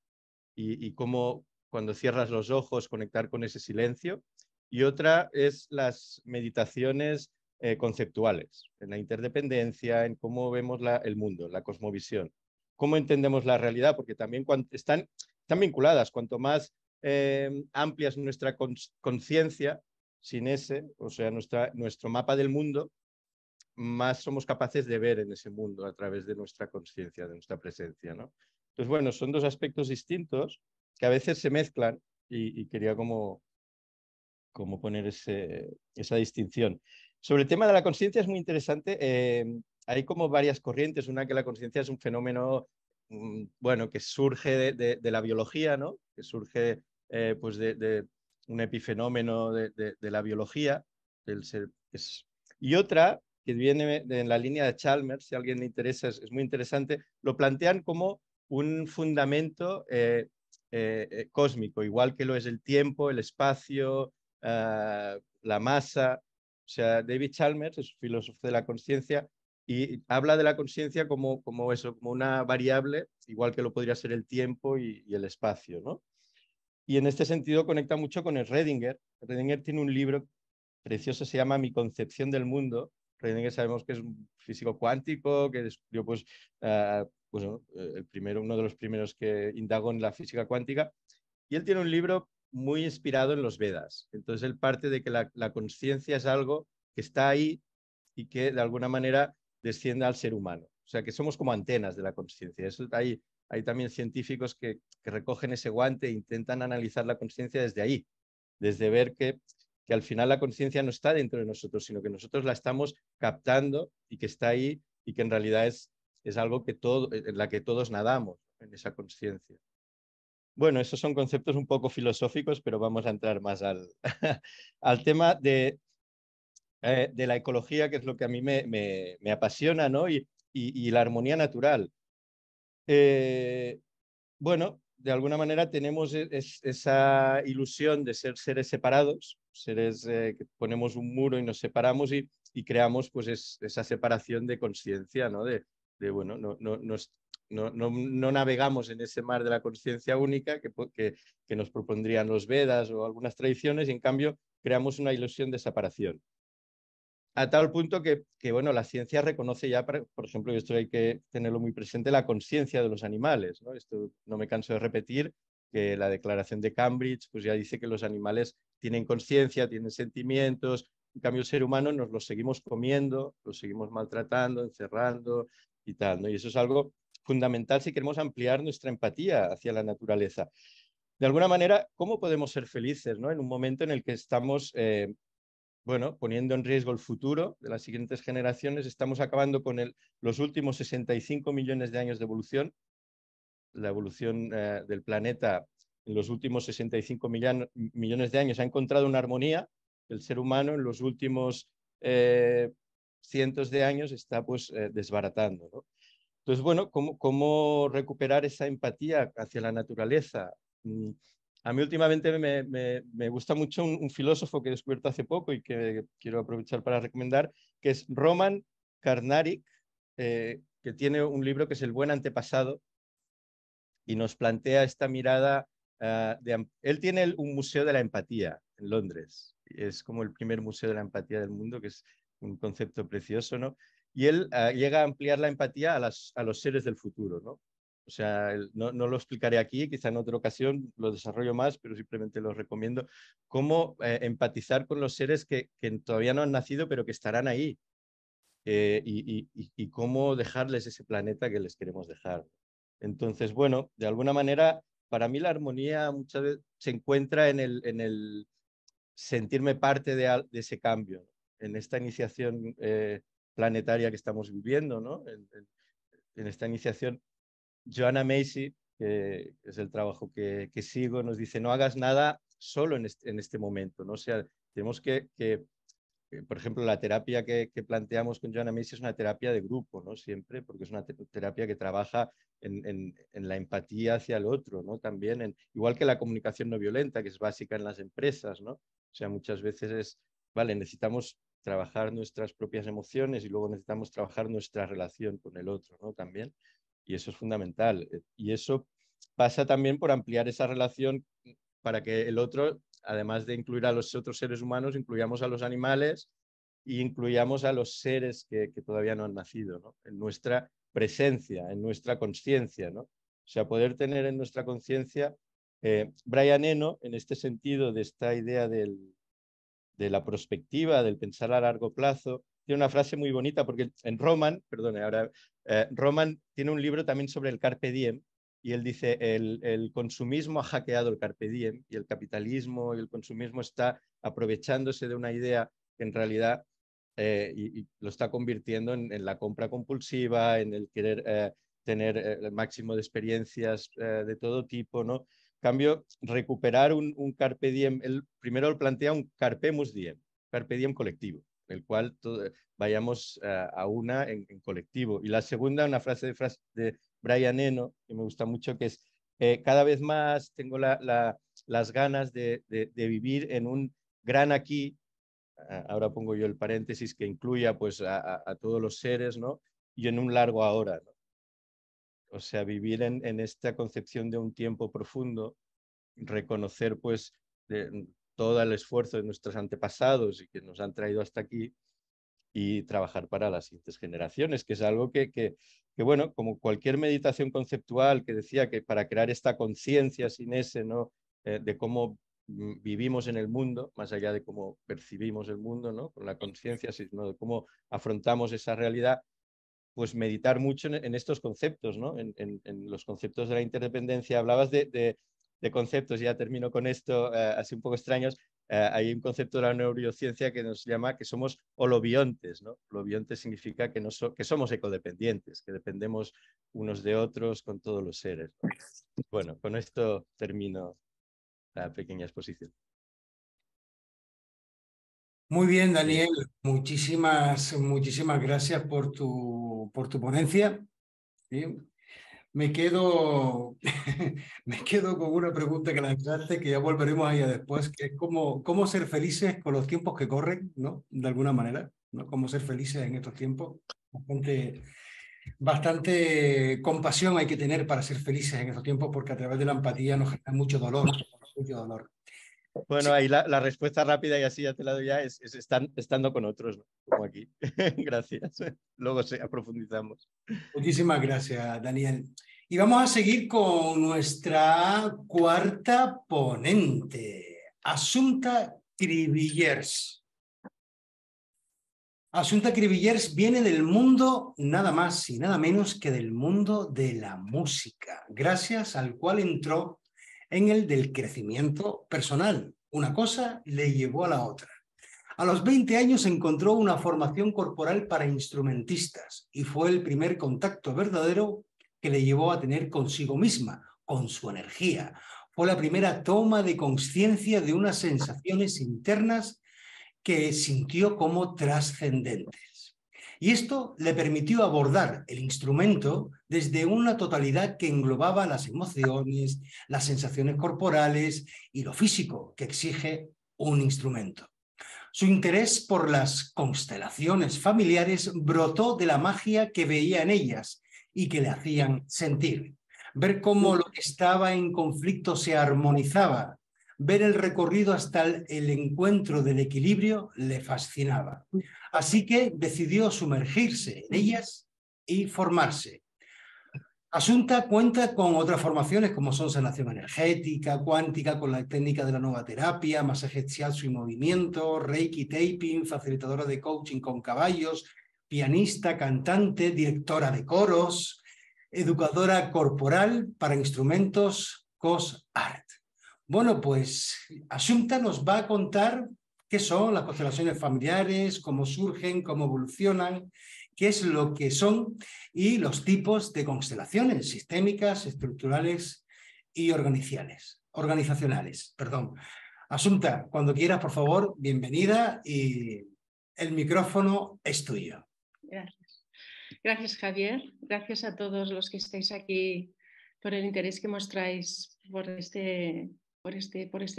y cómo cuando cierras los ojos conectar con ese silencio, y otra es las meditaciones conceptuales, en la interdependencia, en cómo vemos el mundo, la cosmovisión, cómo entendemos la realidad, porque también están vinculadas. Cuanto más amplia es nuestra conciencia, sin ese, o sea, nuestro mapa del mundo, más somos capaces de ver en ese mundo a través de nuestra conciencia, de nuestra presencia, ¿no? Entonces, bueno, son dos aspectos distintos que a veces se mezclan y quería como poner esa distinción. Sobre el tema de la conciencia es muy interesante. Hay como varias corrientes. Una, que la conciencia es un fenómeno, bueno, que surge de la biología, ¿no? Que surge pues de un epifenómeno de la biología. Y otra, que viene en la línea de Chalmers, si a alguien le interesa, es muy interesante, lo plantean como un fundamento cósmico, igual que lo es el tiempo, el espacio, la masa. O sea, David Chalmers es filósofo de la conciencia y habla de la conciencia como eso, como una variable, igual que lo podría ser el tiempo y el espacio, ¿no? Y en este sentido conecta mucho con el Redinger. Redinger tiene un libro precioso, se llama Mi concepción del mundo. Redinger sabemos que es un físico cuántico, que descubrió pues, uno de los primeros que indagó en la física cuántica. Y él tiene un libro muy inspirado en los Vedas. Entonces él parte de que la conciencia es algo que está ahí y que de alguna manera desciende al ser humano. O sea, que somos como antenas de la conciencia. Hay también científicos que recogen ese guante e intentan analizar la conciencia desde ahí, desde ver que al final la conciencia no está dentro de nosotros, sino que nosotros la estamos captando y que está ahí y que en realidad es algo en la que todos nadamos, en esa conciencia. Bueno, esos son conceptos un poco filosóficos, pero vamos a entrar más al tema de la ecología, que es lo que a mí me apasiona, ¿no? Y la armonía natural. Bueno, de alguna manera tenemos esa ilusión de ser seres separados, seres que ponemos un muro y nos separamos y creamos pues esa separación de conciencia, ¿no? Bueno, no navegamos en ese mar de la conciencia única que nos propondrían los Vedas o algunas tradiciones, y en cambio creamos una ilusión de separación. A tal punto que bueno, la ciencia reconoce ya, por ejemplo, y esto hay que tenerlo muy presente, la conciencia de los animales, ¿no? Esto no me canso de repetir, que la Declaración de Cambridge pues ya dice que los animales tienen conciencia, tienen sentimientos. En cambio, el ser humano nos los seguimos comiendo, los seguimos maltratando, encerrando y tal, ¿no? Y eso es algo fundamental si queremos ampliar nuestra empatía hacia la naturaleza. De alguna manera, ¿cómo podemos ser felices, ¿no? En un momento en el que estamos bueno, poniendo en riesgo el futuro de las siguientes generaciones? Estamos acabando con los últimos 65 millones de años de evolución. La evolución del planeta en los últimos 65 millones de años ha encontrado una armonía. El ser humano en los últimos cientos de años está pues desbaratando, ¿no? Entonces, bueno, ¿cómo recuperar esa empatía hacia la naturaleza? A mí últimamente me gusta mucho un filósofo que he descubierto hace poco y que quiero aprovechar para recomendar, que es Roman Karnarik, que tiene un libro que es El buen antepasado y nos plantea esta mirada. Él tiene un museo de la empatía en Londres. Es como el primer museo de la empatía del mundo, que es un concepto precioso, ¿no? Y él llega a ampliar la empatía a los seres del futuro, ¿no? O sea, no lo explicaré aquí, quizá en otra ocasión lo desarrollo más, pero simplemente lo recomiendo. Cómo empatizar con los seres que todavía no han nacido, pero que estarán ahí. Y cómo dejarles ese planeta que les queremos dejar. Entonces, bueno, de alguna manera, para mí la armonía muchas veces se encuentra en el sentirme parte de ese cambio, ¿no? En esta iniciación planetaria que estamos viviendo, ¿no? En esta iniciación, Joanna Macy que es el trabajo que sigo, nos dice no hagas nada solo en este momento, ¿no? O sea, tenemos por ejemplo, la terapia que planteamos con Joanna Macy es una terapia de grupo, ¿no? Siempre, porque es una terapia que trabaja en la empatía hacia el otro, ¿no? También, igual que la comunicación no violenta, que es básica en las empresas, ¿no? O sea, muchas veces vale, necesitamos trabajar nuestras propias emociones y luego necesitamos trabajar nuestra relación con el otro, ¿no? También, y eso es fundamental. Y eso pasa también por ampliar esa relación para que el otro, además de incluir a los otros seres humanos, incluyamos a los animales e incluyamos a los seres que todavía no han nacido, ¿no? En nuestra presencia, en nuestra conciencia, ¿no? O sea, poder tener en nuestra conciencia, Brian Eno, en este sentido de esta idea de la perspectiva, del pensar a largo plazo, tiene una frase muy bonita, porque en Roman, perdone, ahora, Roman tiene un libro también sobre el Carpe Diem, y él dice, el consumismo ha hackeado el Carpe Diem y el capitalismo y el consumismo está aprovechándose de una idea que en realidad y lo está convirtiendo en la compra compulsiva, en el querer tener el máximo de experiencias de todo tipo, ¿no? En cambio, recuperar un Carpe Diem, él primero plantea un Carpemus Diem, Carpe Diem colectivo, el cual vayamos a una en colectivo. Y la segunda, una frase de Brian Eno, que me gusta mucho, que es cada vez más tengo las ganas de vivir en un gran aquí, ahora pongo yo el paréntesis, que incluya pues a todos los seres, ¿no? Y en un largo ahora, ¿no? O sea, vivir en esta concepción de un tiempo profundo, reconocer pues todo el esfuerzo de nuestros antepasados y que nos han traído hasta aquí, y trabajar para las siguientes generaciones, que es algo que bueno, como cualquier meditación conceptual que decía que para crear esta conciencia sin ese, ¿no? De cómo vivimos en el mundo, más allá de cómo percibimos el mundo, ¿no? Con la conciencia, sino de cómo afrontamos esa realidad, pues meditar mucho en estos conceptos, ¿no? En los conceptos de la interdependencia. Hablabas de conceptos, ya termino con esto, así un poco extraños. Hay un concepto de la neurociencia que nos llama que somos holobiontes, ¿no? Holobiontes significa que somos ecodependientes, que dependemos unos de otros con todos los seres, ¿no? Bueno, con esto termino la pequeña exposición. Muy bien, Daniel. Muchísimas gracias por tu ponencia. ¿Sí? Me quedo con una pregunta que lanzaste, que ya volveremos a ella después, que es cómo ser felices con los tiempos que corren, ¿no? De alguna manera, ¿no? Cómo ser felices en estos tiempos. Bastante compasión hay que tener para ser felices en estos tiempos, porque a través de la empatía nos genera mucho dolor, mucho dolor. Bueno, Sí. ahí la respuesta rápida, y así ya te la doy ya, es estando con otros, ¿no? Como aquí. Gracias. Luego profundizamos. Muchísimas gracias, Daniel. Y vamos a seguir con nuestra cuarta ponente, Assumpta Cribillers. Assumpta Cribillers viene del mundo nada más y nada menos que del mundo de la música, gracias al cual entró en el del crecimiento personal. Una cosa le llevó a la otra. A los 20 años encontró una formación corporal para instrumentistas y fue el primer contacto verdadero que le llevó a tener consigo misma, con su energía. Fue la primera toma de conciencia de unas sensaciones internas que sintió como trascendentes. Y esto le permitió abordar el instrumento desde una totalidad que englobaba las emociones, las sensaciones corporales y lo físico que exige un instrumento. Su interés por las constelaciones familiares brotó de la magia que veía en ellas y que le hacían sentir. Ver cómo lo que estaba en conflicto se armonizaba, ver el recorrido hasta el encuentro del equilibrio le fascinaba. Así que decidió sumergirse en ellas y formarse. Assumpta cuenta con otras formaciones como son sanación energética, cuántica, con la técnica de la nueva terapia, masaje shiatsu y movimiento, reiki, taping, facilitadora de coaching con caballos, pianista, cantante, directora de coros, educadora corporal para instrumentos COS-ART. Bueno, pues Assumpta nos va a contar qué son las constelaciones familiares, cómo surgen, cómo evolucionan qué es lo que son y los tipos de constelaciones sistémicas, estructurales y organizacionales. Perdón. Asunta, cuando quieras, por favor, bienvenida y el micrófono es tuyo. Gracias. Gracias, Javier. Gracias a todos los que estáis aquí por el interés que mostráis por este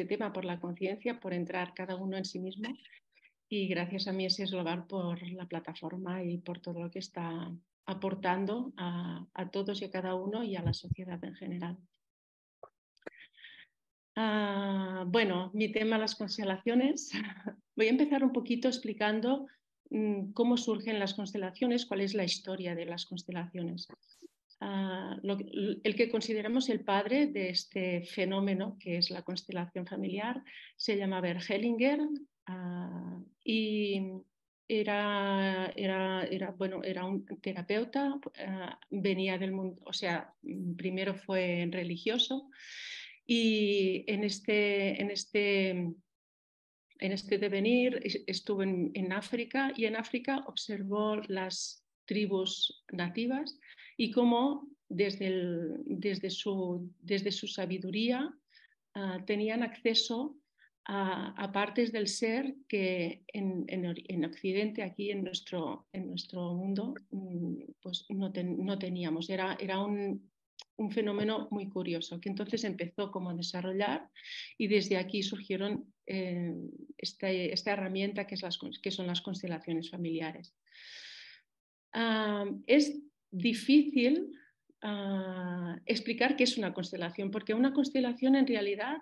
tema, por la conciencia, por entrar cada uno en sí mismo. Y gracias a Mies Global por la plataforma y por todo lo que está aportando a todos y a cada uno y a la sociedad en general. Bueno, mi tema, las constelaciones. Voy a empezar un poquito explicando cómo surgen las constelaciones, cuál es la historia de las constelaciones. El que consideramos el padre de este fenómeno, que es la constelación familiar, se llama Bert Hellinger y era un terapeuta, venía del mundo, o sea, primero fue religioso y en este devenir estuvo en África y en África observó las tribus nativas y cómo desde su sabiduría tenían acceso a partes del ser que en Occidente, aquí en nuestro mundo, pues no teníamos. Era un fenómeno muy curioso que entonces empezó como a desarrollar y desde aquí surgieron esta herramienta que son las constelaciones familiares. Es difícil explicar qué es una constelación, porque una constelación en realidad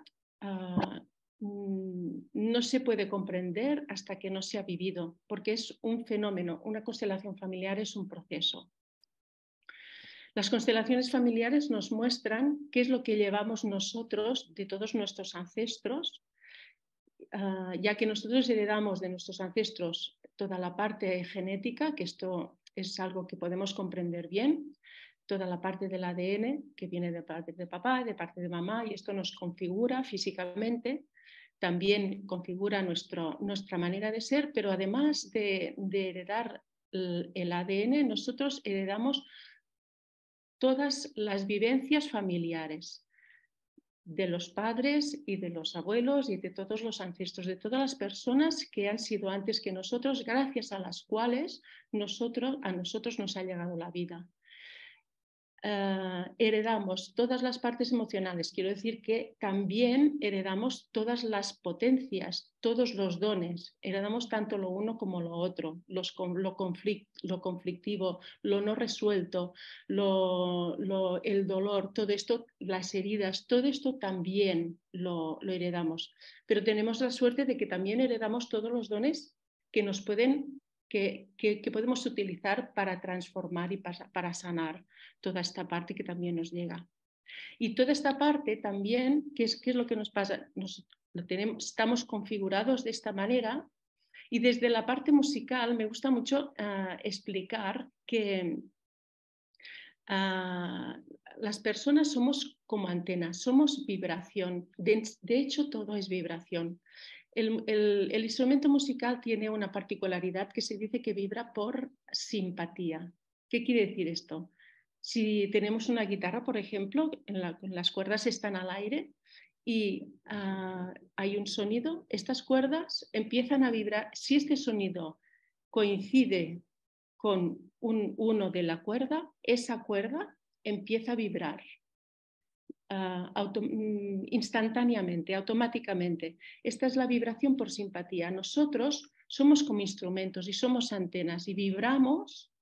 no se puede comprender hasta que no se ha vivido, porque es un fenómeno. Una constelación familiar es un proceso. Las constelaciones familiares nos muestran qué es lo que llevamos nosotros de todos nuestros ancestros, ya que nosotros heredamos de nuestros ancestros toda la parte genética, que esto es algo que podemos comprender bien, toda la parte del ADN que viene de parte de papá y de parte de mamá, y esto nos configura físicamente, también configura nuestra manera de ser, pero además de heredar el ADN, nosotros heredamos todas las vivencias familiares de los padres y de los abuelos y de todos los ancestros, de todas las personas que han sido antes que nosotros, gracias a las cuales a nosotros nos ha llegado la vida. Heredamos todas las partes emocionales, quiero decir que también heredamos todas las potencias, todos los dones, heredamos tanto lo uno como lo otro, lo conflictivo, lo no resuelto, el dolor, todo esto, las heridas, todo esto también lo heredamos. Pero tenemos la suerte de que también heredamos todos los dones que nos pueden que podemos utilizar para transformar y para sanar toda esta parte que también nos llega. Y toda esta parte también, ¿qué es lo que nos pasa? Estamos configurados de esta manera y desde la parte musical me gusta mucho explicar que las personas somos como antenas, somos vibración. De hecho, todo es vibración. El instrumento musical tiene una particularidad que se dice que vibra por simpatía. ¿Qué quiere decir esto? Si tenemos una guitarra, por ejemplo, las cuerdas están al aire y hay un sonido, estas cuerdas empiezan a vibrar. Si este sonido coincide con uno de la cuerda, esa cuerda empieza a vibrar. Instantáneamente, automáticamente. Esta es la vibración por simpatía. Nosotros somos como instrumentos y somos antenas y vibramos.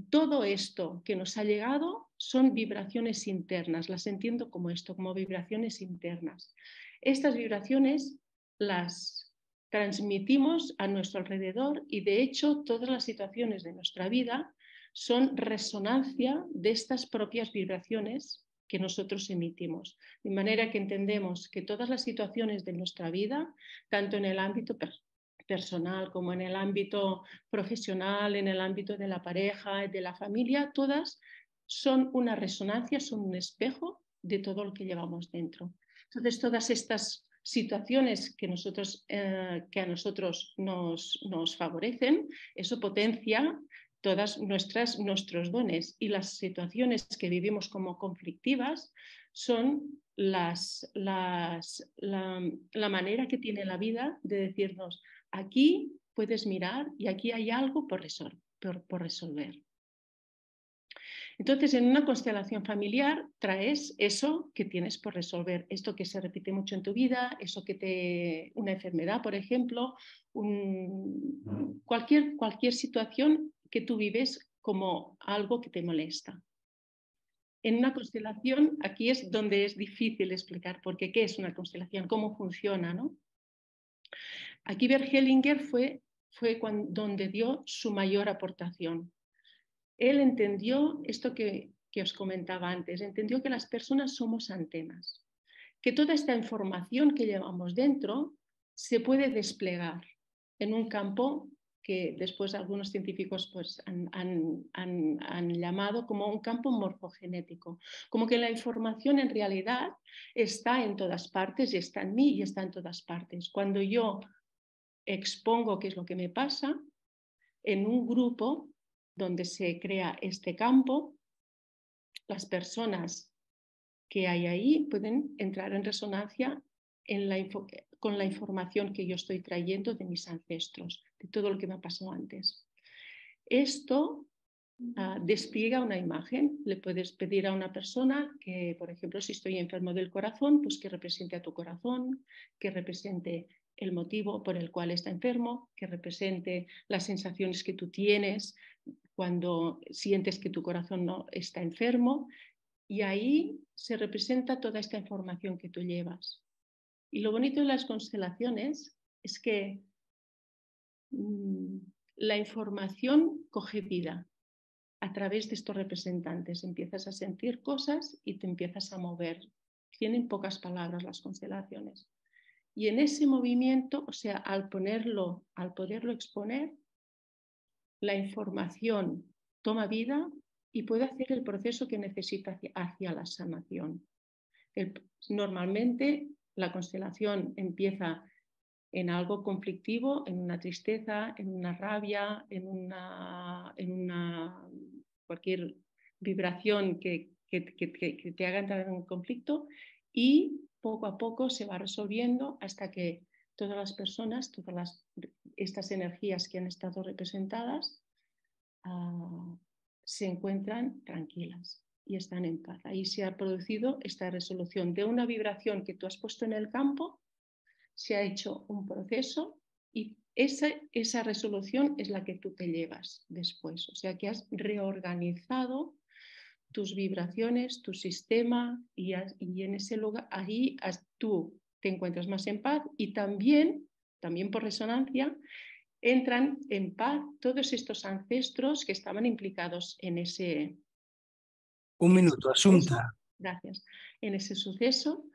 Todo esto que nos ha llegado son vibraciones internas, las entiendo como esto, como vibraciones internas. Estas vibraciones las transmitimos a nuestro alrededor y de hecho todas las situaciones de nuestra vida son resonancia de estas propias vibraciones que nosotros emitimos. De manera que entendemos que todas las situaciones de nuestra vida, tanto en el ámbito personal como en el ámbito profesional, en el ámbito de la pareja, de la familia, todas son una resonancia, son un espejo de todo lo que llevamos dentro. Entonces, todas estas situaciones que a nosotros nos favorecen, eso potencia todos nuestros dones, y las situaciones que vivimos como conflictivas son la manera que tiene la vida de decirnos, aquí puedes mirar y aquí hay algo por resolver. Entonces, en una constelación familiar traes eso que tienes por resolver, esto que se repite mucho en tu vida, eso que una enfermedad, por ejemplo, cualquier situación que tú vives como algo que te molesta. En una constelación, aquí es donde es difícil explicar, porque ¿qué es una constelación? ¿Cómo funciona, ¿no? Aquí Bert Hellinger fue donde dio su mayor aportación. Él entendió esto que os comentaba antes, entendió que las personas somos antenas, que toda esta información que llevamos dentro se puede desplegar en un campo que después algunos científicos pues, han llamado como un campo morfogenético, como que la información en realidad está en todas partes y está en mí y está en todas partes. Cuando yo expongo qué es lo que me pasa en un grupo donde se crea este campo, las personas que hay ahí pueden entrar en resonancia con la información que yo estoy trayendo de mis ancestros, de todo lo que me ha pasado antes. Esto despliega una imagen. Le puedes pedir a una persona que, por ejemplo, si estoy enfermo del corazón, pues que represente a tu corazón, que represente el motivo por el cual está enfermo, que represente las sensaciones que tú tienes cuando sientes que tu corazón no está enfermo, y ahí se representa toda esta información que tú llevas. Y lo bonito de las constelaciones es que la información coge vida a través de estos representantes. Empiezas a sentir cosas y te empiezas a mover. Tienen pocas palabras las constelaciones. Y en ese movimiento, o sea, al poderlo exponer, la información toma vida y puede hacer el proceso que necesita hacia la sanación. Normalmente la constelación empieza en algo conflictivo, en una tristeza, en una rabia, en una cualquier vibración que te haga entrar en un conflicto, y poco a poco se va resolviendo hasta que todas las personas, estas energías que han estado representadas se encuentran tranquilas y están en paz. Ahí se ha producido esta resolución de una vibración que tú has puesto en el campo, se ha hecho un proceso y esa resolución es la que tú te llevas después. O sea que has reorganizado tus vibraciones, tu sistema, y en ese lugar ahí tú te encuentras más en paz, y también por resonancia entran en paz todos estos ancestros que estaban implicados en ese... Un minuto, Asunta. Gracias. En ese suceso,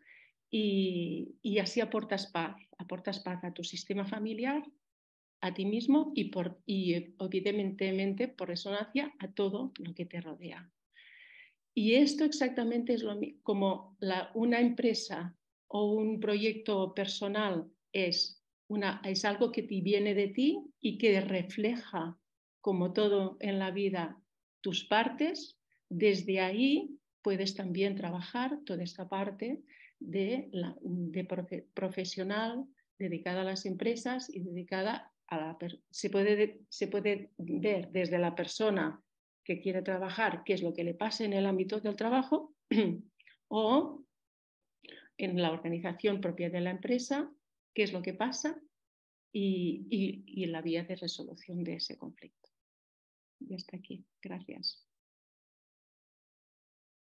y así aportas paz a tu sistema familiar, a ti mismo y evidentemente por resonancia a todo lo que te rodea. Y esto exactamente es como una empresa o un proyecto personal es algo que te viene de ti y que refleja, como todo en la vida, tus partes. Desde ahí puedes también trabajar toda esta parte de profesional dedicada a las empresas y dedicada a se puede ver desde la persona que quiere trabajar qué es lo que le pasa en el ámbito del trabajo o en la organización propia de la empresa, qué es lo que pasa y la vía de resolución de ese conflicto. Y hasta aquí. Gracias.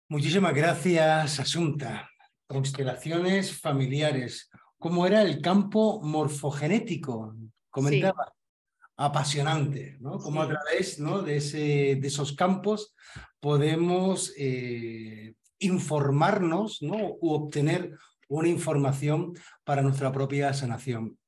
Muchísimas gracias, Asunta. Constelaciones familiares. ¿Cómo era el campo morfogenético? Comentaba. Sí. Apasionante, ¿no? Cómo sí. A través, ¿no? de esos campos podemos informarnos, ¿no? U obtener una información para nuestra propia sanación.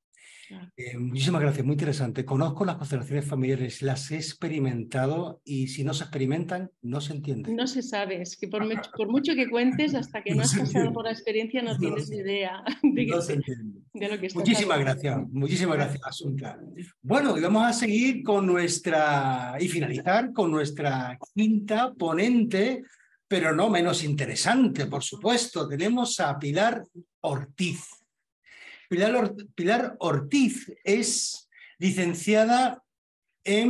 Claro. Muchísimas gracias, muy interesante. Conozco las constelaciones familiares, las he experimentado y si no se experimentan, no se entienden. No se sabe, es que por mucho que cuentes, hasta que no has pasado por la experiencia no tienes ni idea No se entiende. de lo que estás Muchísimas hablando. muchísimas gracias, Asunta. Bueno, y vamos a seguir con y finalizar con nuestra quinta ponente, pero no menos interesante, por supuesto. Tenemos a Pilar Ortiz. Pilar Ortiz es licenciada es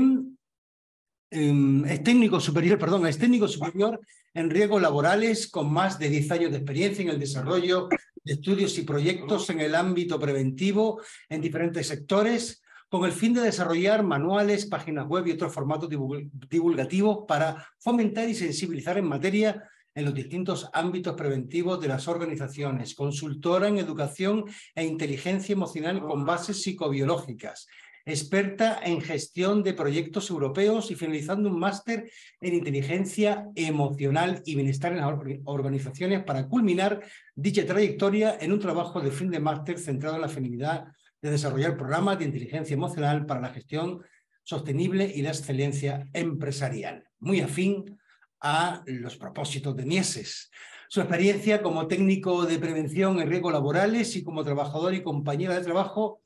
técnico superior en riesgos laborales con más de 10 años de experiencia en el desarrollo de estudios y proyectos en el ámbito preventivo en diferentes sectores, con el fin de desarrollar manuales, páginas web y otros formatos divulgativos para fomentar y sensibilizar en materia en los distintos ámbitos preventivos de las organizaciones, consultora en educación e inteligencia emocional con bases psicobiológicas, experta en gestión de proyectos europeos y finalizando un máster en inteligencia emocional y bienestar en las organizaciones para culminar dicha trayectoria en un trabajo de fin de máster centrado en la finalidad de desarrollar programas de inteligencia emocional para la gestión sostenible y la excelencia empresarial, muy afín a los propósitos de Mieses. Su experiencia como técnico de prevención en riesgos laborales y como trabajador y compañera de trabajo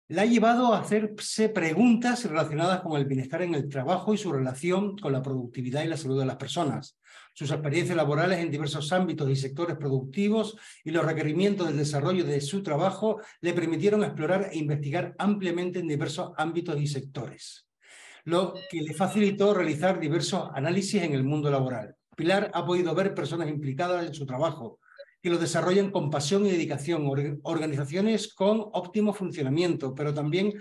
la ha llevado a hacerse preguntas relacionadas con el bienestar en el trabajo y su relación con la productividad y la salud de las personas. Sus experiencias laborales en diversos ámbitos y sectores productivos y los requerimientos del desarrollo de su trabajo le permitieron explorar e investigar ampliamente en diversos ámbitos y sectores, lo que le facilitó realizar diversos análisis en el mundo laboral. Pilar ha podido ver personas implicadas en su trabajo, que lo desarrollan con pasión y dedicación, organizaciones con óptimo funcionamiento, pero también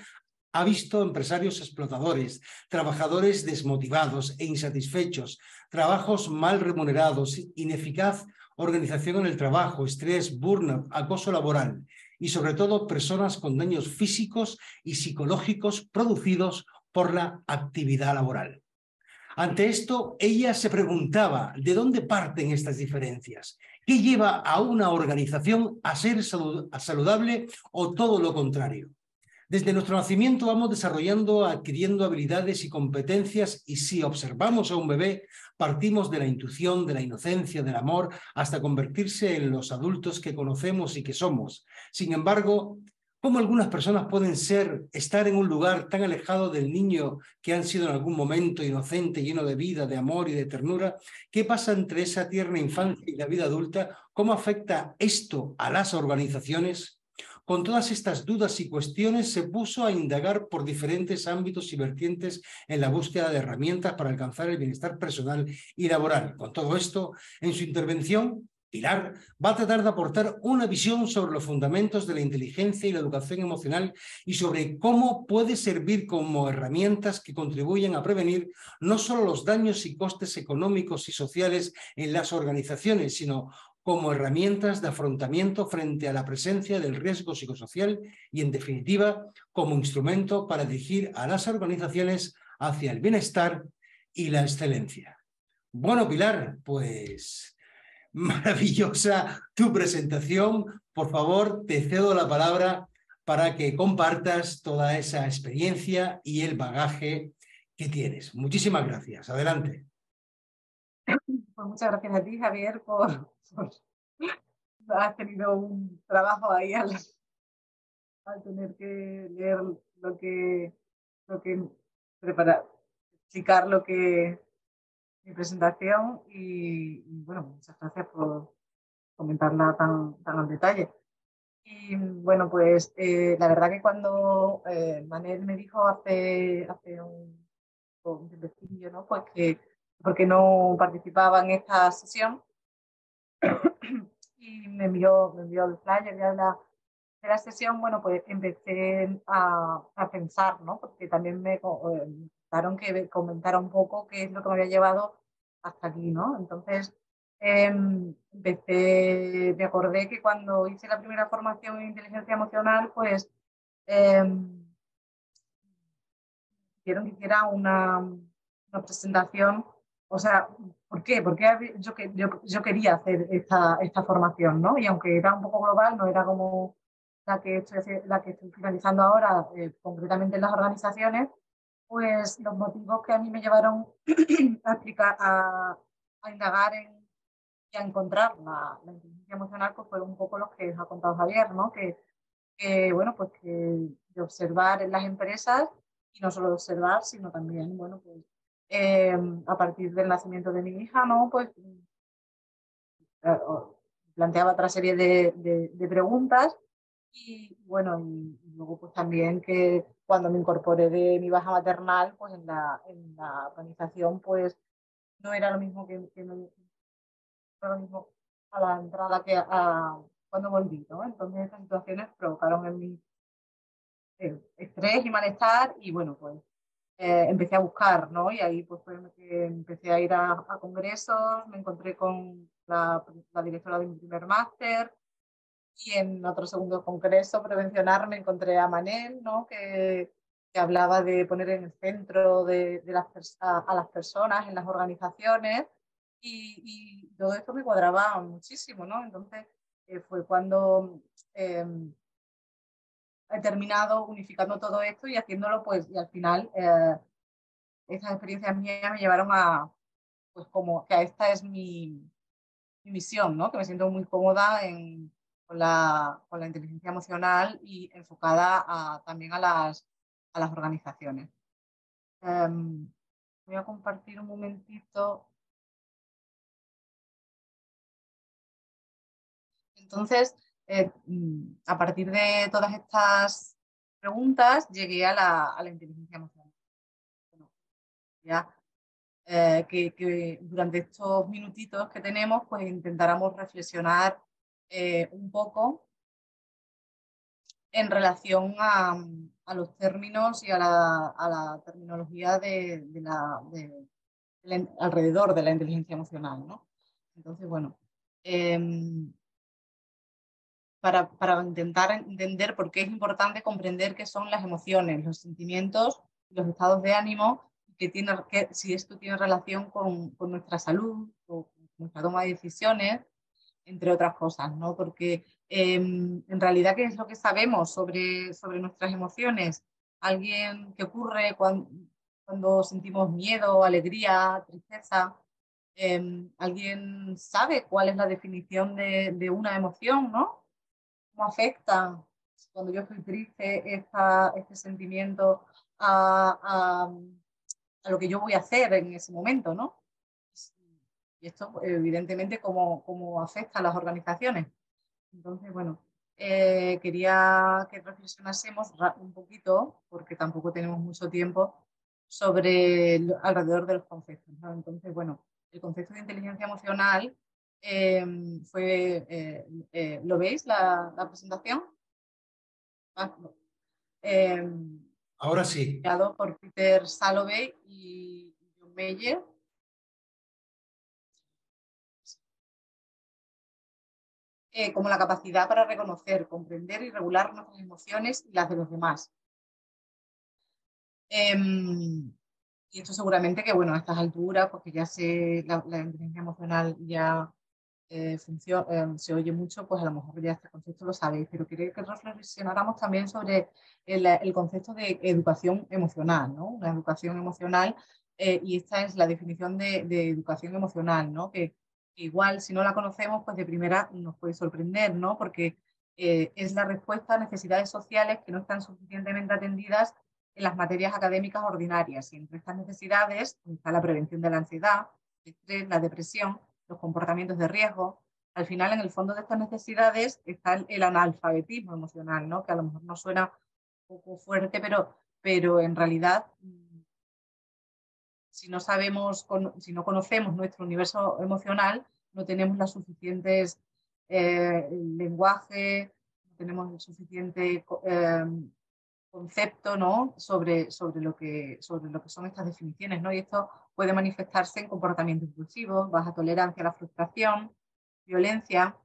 ha visto empresarios explotadores, trabajadores desmotivados e insatisfechos, trabajos mal remunerados, ineficaz organización en el trabajo, estrés, burnout, acoso laboral y sobre todo personas con daños físicos y psicológicos producidos por la actividad laboral. Ante esto, ella se preguntaba ¿de dónde parten estas diferencias? ¿Qué lleva a una organización a ser saludable o todo lo contrario? Desde nuestro nacimiento vamos desarrollando, adquiriendo habilidades y competencias y si observamos a un bebé, partimos de la intuición, de la inocencia, del amor, hasta convertirse en los adultos que conocemos y que somos. Sin embargo, ¿cómo algunas personas pueden estar en un lugar tan alejado del niño que han sido en algún momento inocente, lleno de vida, de amor y de ternura? ¿Qué pasa entre esa tierna infancia y la vida adulta? ¿Cómo afecta esto a las organizaciones? Con todas estas dudas y cuestiones se puso a indagar por diferentes ámbitos y vertientes en la búsqueda de herramientas para alcanzar el bienestar personal y laboral. Con todo esto, en su intervención, Pilar va a tratar de aportar una visión sobre los fundamentos de la inteligencia y la educación emocional y sobre cómo puede servir como herramientas que contribuyen a prevenir no solo los daños y costes económicos y sociales en las organizaciones, sino como herramientas de afrontamiento frente a la presencia del riesgo psicosocial y, en definitiva, como instrumento para dirigir a las organizaciones hacia el bienestar y la excelencia. Bueno, Pilar, pues maravillosa tu presentación. Por favor, te cedo la palabra para que compartas toda esa experiencia y el bagaje que tienes. Muchísimas gracias. Adelante. Pues muchas gracias a ti, Javier, has tenido un trabajo ahí al tener que leer lo que preparar, explicar mi presentación y bueno, muchas gracias por comentarla tan al detalle. Y bueno, pues la verdad que cuando Manel me dijo hace un tiempecillo, ¿no? Pues que porque no participaba en esta sesión y me envió el flyer de la sesión, bueno, pues empecé a pensar, ¿no? Porque también me comentaron que comentara un poco qué es lo que me había llevado hasta aquí, ¿no? Entonces, me acordé que cuando hice la primera formación en inteligencia emocional, pues quiero que hiciera una presentación. O sea, ¿por qué? Porque yo quería hacer esta formación, ¿no? Y aunque era un poco global, no era como la que estoy finalizando ahora, concretamente en las organizaciones, pues los motivos que a mí me llevaron a explicar, a indagar y a encontrar la inteligencia emocional, pues fueron un poco los que os ha contado Javier, ¿no? Bueno, pues que de observar en las empresas, y no solo de observar, sino también, bueno, pues a partir del nacimiento de mi hija, ¿no? Pues planteaba otra serie de preguntas y bueno, y luego pues también que cuando me incorporé de mi baja maternal, pues en la organización pues no era lo mismo no era lo mismo a la entrada que cuando volví, ¿no? Entonces estas situaciones provocaron en mí estrés y malestar y bueno, pues empecé a buscar, ¿no? Y ahí pues fue que empecé a ir a congresos, me encontré con la directora de mi primer máster y en otro segundo congreso, Prevencionar, me encontré a Manel, ¿no? Que hablaba de poner en el centro a las personas en las organizaciones y todo esto me cuadraba muchísimo, ¿no? Entonces fue cuando he terminado unificando todo esto y haciéndolo, pues, y al final esas experiencias mías me llevaron a, pues, como que esta es mi misión, ¿no? Que me siento muy cómoda con la inteligencia emocional y enfocada también a las organizaciones. Voy a compartir un momentito. Entonces, a partir de todas estas preguntas, llegué a la inteligencia emocional. Bueno, ya, que durante estos minutitos que tenemos, pues intentáramos reflexionar un poco en relación a los términos y a la terminología alrededor de la inteligencia emocional, ¿no? Entonces, bueno, para intentar entender por qué es importante comprender qué son las emociones, los sentimientos, los estados de ánimo, si esto tiene relación con nuestra salud o con nuestra toma de decisiones, entre otras cosas, ¿no? Porque en realidad, ¿qué es lo que sabemos sobre nuestras emociones? ¿Qué ocurre cuando sentimos miedo, alegría, tristeza? ¿Alguien sabe cuál es la definición de una emoción, ¿no? ¿Cómo afecta cuando yo estoy triste este sentimiento a lo que yo voy a hacer en ese momento, ¿no? Y esto, evidentemente, cómo afecta a las organizaciones. Entonces, bueno, quería que reflexionásemos un poquito, porque tampoco tenemos mucho tiempo, alrededor de los conceptos, ¿no? Entonces, bueno, el concepto de inteligencia emocional ¿lo veis la presentación? Ahora sí. Creado por Peter Salovey y John Meyer. Como la capacidad para reconocer, comprender y regular nuestras emociones y las de los demás. Y esto seguramente que, bueno, a estas alturas, porque ya la inteligencia emocional ya se oye mucho, pues a lo mejor ya este concepto lo sabéis, pero quería que reflexionáramos también sobre el concepto de educación emocional, ¿no? Una educación emocional, y esta es la definición de educación emocional, ¿no? Que igual si no la conocemos, pues de primera nos puede sorprender, ¿no? Porque es la respuesta a necesidades sociales que no están suficientemente atendidas en las materias académicas ordinarias. Y entre estas necesidades está la prevención de la ansiedad, el estrés, la depresión, los comportamientos de riesgo. Al final, en el fondo de estas necesidades está el analfabetismo emocional, ¿no? Que a lo mejor nos suena un poco fuerte, pero en realidad, si no conocemos nuestro universo emocional, no tenemos las suficientes lenguaje, no tenemos el suficiente concepto, ¿no? sobre lo que son estas definiciones, ¿no? Y esto puede manifestarse en comportamientos impulsivos, baja tolerancia a la frustración, violencia.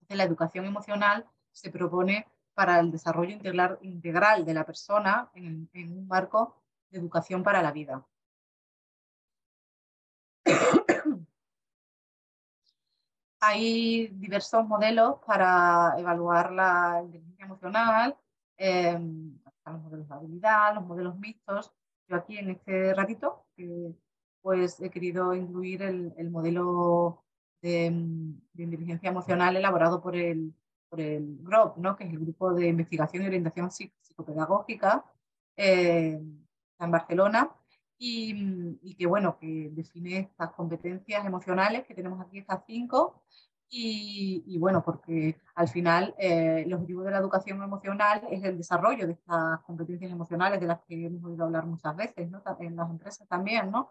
Entonces, la educación emocional se propone para el desarrollo integral de la persona en un marco de educación para la vida. hay diversos modelos para evaluar la inteligencia emocional, los modelos de habilidad, los modelos mixtos. Yo aquí en este ratito pues he querido incluir el modelo de inteligencia emocional elaborado por el GROP, ¿no? Que es el Grupo de Investigación y Orientación Psicopedagógica, en Barcelona, y que, bueno, que define estas competencias emocionales, que tenemos aquí estas 5, y bueno, porque al final el objetivo de la educación emocional es el desarrollo de estas competencias emocionales de las que hemos oído hablar muchas veces, ¿no? En las empresas también, ¿no?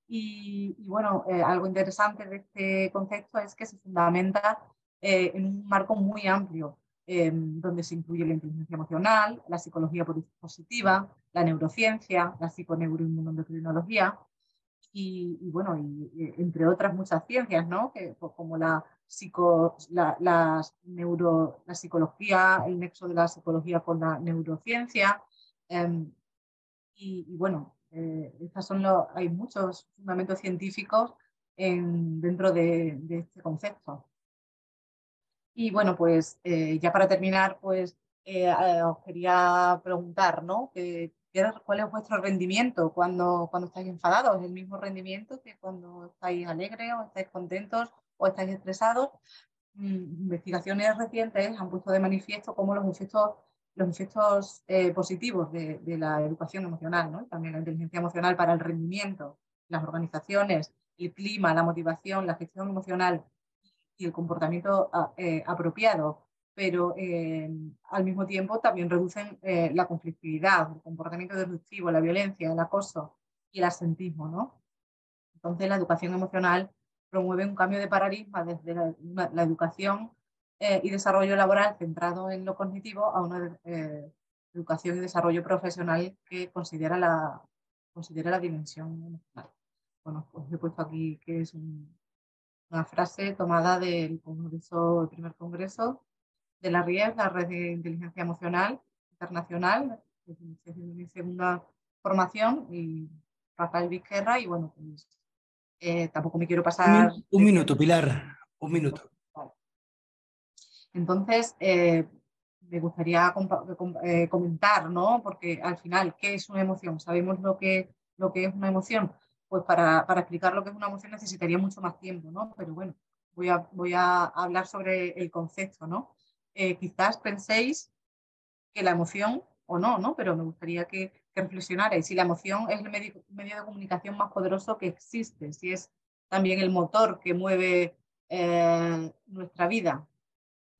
Y bueno, algo interesante de este concepto es que se fundamenta en un marco muy amplio, donde se incluye la inteligencia emocional, la psicología positiva, la neurociencia, la psiconeuroinmunoendocrinología y bueno, entre otras muchas ciencias, ¿no? Como la psicología, el nexo de la psicología con la neurociencia. Y bueno, hay muchos fundamentos científicos dentro de este concepto. Y bueno, pues ya para terminar, pues os quería preguntar, ¿no? ¿Cuál es vuestro rendimiento cuando estáis enfadados? ¿Es el mismo rendimiento que cuando estáis alegres o estáis contentos o estáis estresados? Investigaciones recientes han puesto de manifiesto cómo los efectos positivos de la educación emocional, ¿no? También la inteligencia emocional para el rendimiento, las organizaciones, el clima, la motivación, la gestión emocional y el comportamiento apropiado, pero al mismo tiempo también reducen la conflictividad, el comportamiento disruptivo, la violencia, el acoso y el absentismo, ¿no? Entonces la educación emocional promueve un cambio de paradigma desde la educación y desarrollo laboral centrado en lo cognitivo a una educación y desarrollo profesional que considera la dimensión emocional. Bueno, os he puesto aquí que es una frase tomada del primer congreso de la RIEF, la Red de Inteligencia Emocional Internacional, de mi segunda formación, y Rafael Vizquerra, y bueno, pues tampoco me quiero pasar... Un minuto, Pilar, un minuto. Entonces, me gustaría comentar, ¿no? Porque al final, ¿qué es una emoción? ¿Sabemos lo que es una emoción? Pues para explicar lo que es una emoción necesitaría mucho más tiempo, ¿no? Pero bueno, voy a hablar sobre el concepto, ¿no? Quizás penséis que la emoción, o no, pero me gustaría que reflexionarais si la emoción es el medio de comunicación más poderoso que existe, si es también el motor que mueve nuestra vida.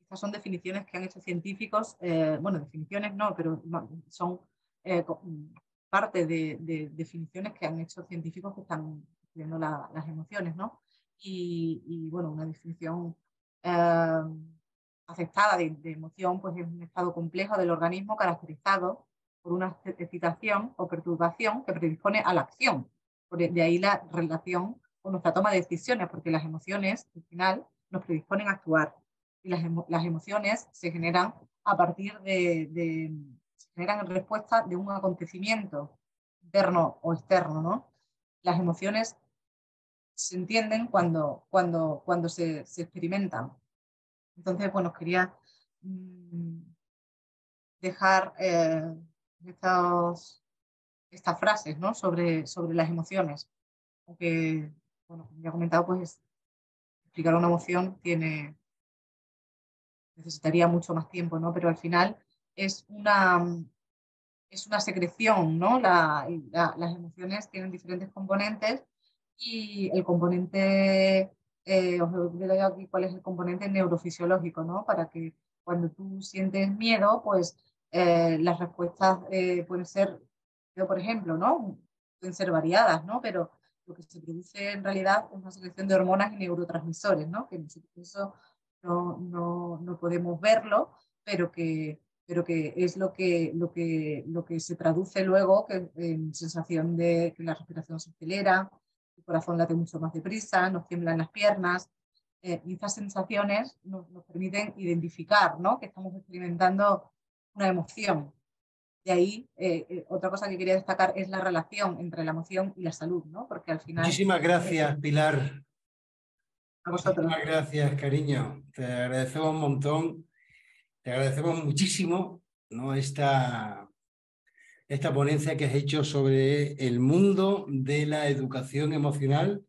Estas son definiciones que han hecho científicos, bueno, definiciones no, pero son parte de definiciones que han hecho científicos que están estudiando las emociones, ¿no? Y bueno, una definición aceptada de emoción, pues es un estado complejo del organismo caracterizado por una excitación o perturbación que predispone a la acción. De ahí la relación con nuestra toma de decisiones, porque las emociones, al final, nos predisponen a actuar. Y las emociones se generan a partir se generan en respuesta de un acontecimiento interno o externo, ¿no? Las emociones se entienden cuando se experimentan. Entonces, bueno, quería dejar estas frases, ¿no? sobre las emociones. Aunque, bueno, como ya he comentado, pues explicar una emoción necesitaría mucho más tiempo, ¿no? Pero al final es una secreción, ¿no? Las emociones tienen diferentes componentes y el componente, os digo aquí cuál es el componente neurofisiológico, ¿no? Para que cuando tú sientes miedo, pues las respuestas pueden ser, por ejemplo, ¿no? Pueden ser variadas, ¿no? Pero lo que se produce en realidad es una secreción de hormonas y neurotransmisores, ¿no? Que eso no podemos verlo, pero que es lo que se traduce luego en sensación de que la respiración se acelera, el corazón late mucho más deprisa, nos tiemblan las piernas, y estas sensaciones nos permiten identificar, ¿no? Que estamos experimentando una emoción. De ahí, otra cosa que quería destacar es la relación entre la emoción y la salud, ¿no? Porque al final... Muchísimas gracias, Pilar. A vosotros. Muchas gracias, cariño. Te agradecemos un montón. Te agradecemos muchísimo, ¿no? Esta ponencia que has hecho sobre el mundo de la educación emocional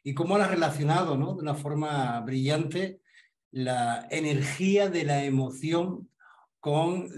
y cómo la has relacionado, ¿no? De una forma brillante la energía de la emoción con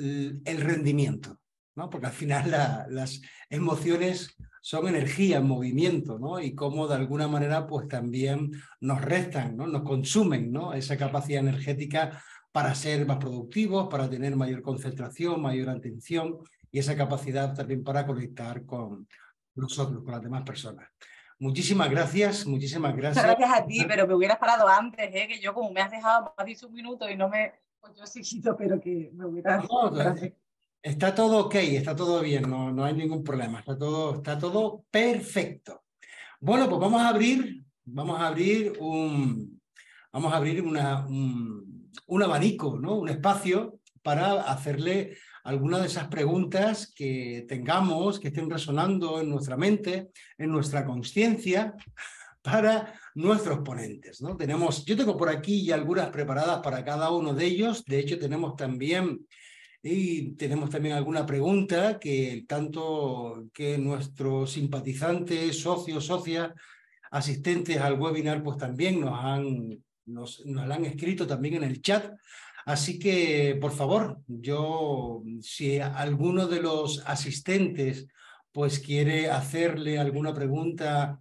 el rendimiento, ¿no? Porque al final las emociones son energía en movimiento, ¿no? Y cómo de alguna manera pues también nos restan, ¿no? Nos consumen, ¿no? Esa capacidad energética para ser más productivos, para tener mayor concentración, mayor atención y esa capacidad también para conectar con nosotros, con las demás personas. Muchísimas gracias, muchísimas gracias. Muchas gracias a ti, pero me hubieras parado antes, que yo como me has dejado, me has dicho un minuto y no me... Pues yo seguido, pero que me hubieras... No, está todo ok, está todo bien, no hay ningún problema, está todo perfecto. Bueno, pues vamos a abrir un abanico, ¿no? Un espacio para hacerle algunas de esas preguntas que tengamos, que estén resonando en nuestra mente, en nuestra consciencia, para nuestros ponentes, ¿no? Yo tengo por aquí ya algunas preparadas para cada uno de ellos. De hecho, tenemos también alguna pregunta que tanto que nuestros simpatizantes, socios, socias, asistentes al webinar, pues también nos la han escrito también en el chat. Así que, por favor, si alguno de los asistentes pues quiere hacerle alguna pregunta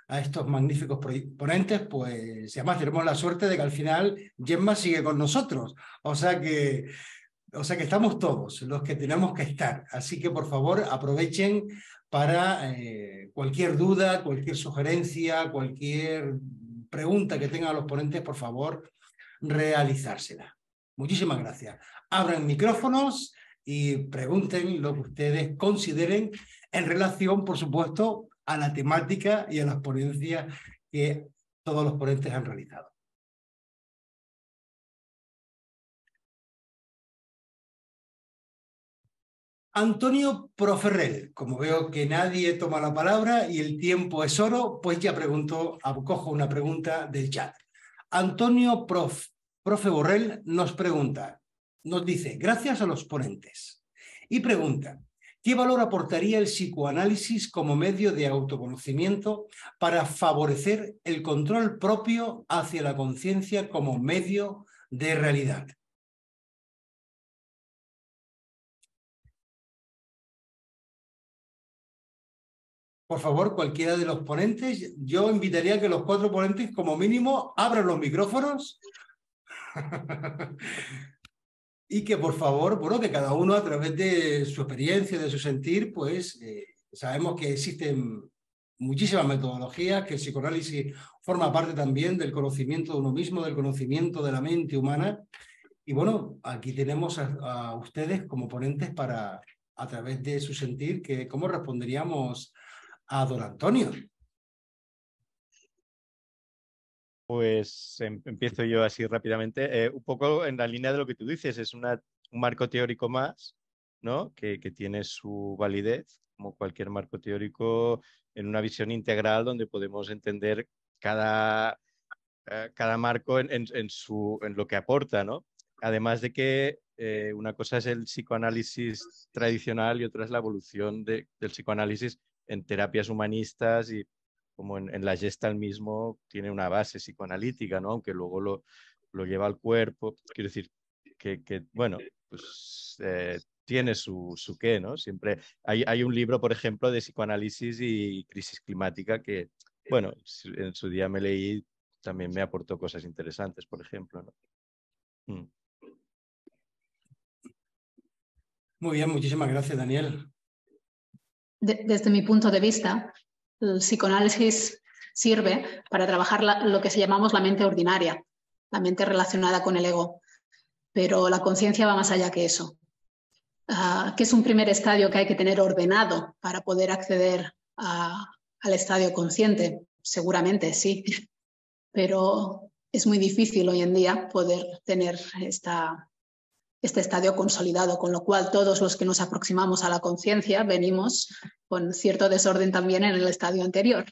a estos magníficos ponentes, pues además tenemos la suerte de que al final Gemma sigue con nosotros. O sea que estamos todos los que tenemos que estar. Así que, por favor, aprovechen para cualquier duda, cualquier sugerencia, cualquier pregunta que tengan los ponentes, por favor, realizársela. Muchísimas gracias. Abran micrófonos y pregunten lo que ustedes consideren en relación, por supuesto, a la temática y a las ponencias que todos los ponentes han realizado. Antonio Proferrel, como veo que nadie toma la palabra y el tiempo es oro, pues ya acojo una pregunta del chat. Antonio Profe Borrell nos dice, gracias a los ponentes, y pregunta, ¿qué valor aportaría el psicoanálisis como medio de autoconocimiento para favorecer el control propio hacia la conciencia como medio de realidad? Por favor, cualquiera de los ponentes, yo invitaría a que los 4 ponentes, como mínimo, abran los micrófonos y que, por favor, bueno, que cada uno a través de su experiencia, de su sentir, pues sabemos que existen muchísimas metodologías, que el psicoanálisis forma parte también del conocimiento de uno mismo, del conocimiento de la mente humana. Y bueno, aquí tenemos a ustedes como ponentes para, a través de su sentir, que cómo responderíamos a don Antonio. Pues empiezo yo así rápidamente. Un poco en la línea de lo que tú dices, es un marco teórico más, ¿no? que tiene su validez, como cualquier marco teórico, en una visión integral donde podemos entender cada marco en lo que aporta, ¿no? Además de que una cosa es el psicoanálisis tradicional y otra es la evolución del psicoanálisis en terapias humanistas y como en la Gestalt mismo tiene una base psicoanalítica, ¿no? Aunque luego lo lleva al cuerpo. Quiero decir que bueno, pues tiene su qué, ¿no? Siempre hay un libro, por ejemplo, de psicoanálisis y crisis climática que, bueno, en su día me leí, también me aportó cosas interesantes, por ejemplo, ¿no? Muy bien, muchísimas gracias, Daniel. Desde mi punto de vista, el psicoanálisis sirve para trabajar lo que llamamos la mente ordinaria, la mente relacionada con el ego, pero la conciencia va más allá que eso. ¿Que es un primer estadio que hay que tener ordenado para poder acceder al estadio consciente? Seguramente sí, pero es muy difícil hoy en día poder tener este estadio consolidado, con lo cual todos los que nos aproximamos a la conciencia venimos con cierto desorden también en el estadio anterior.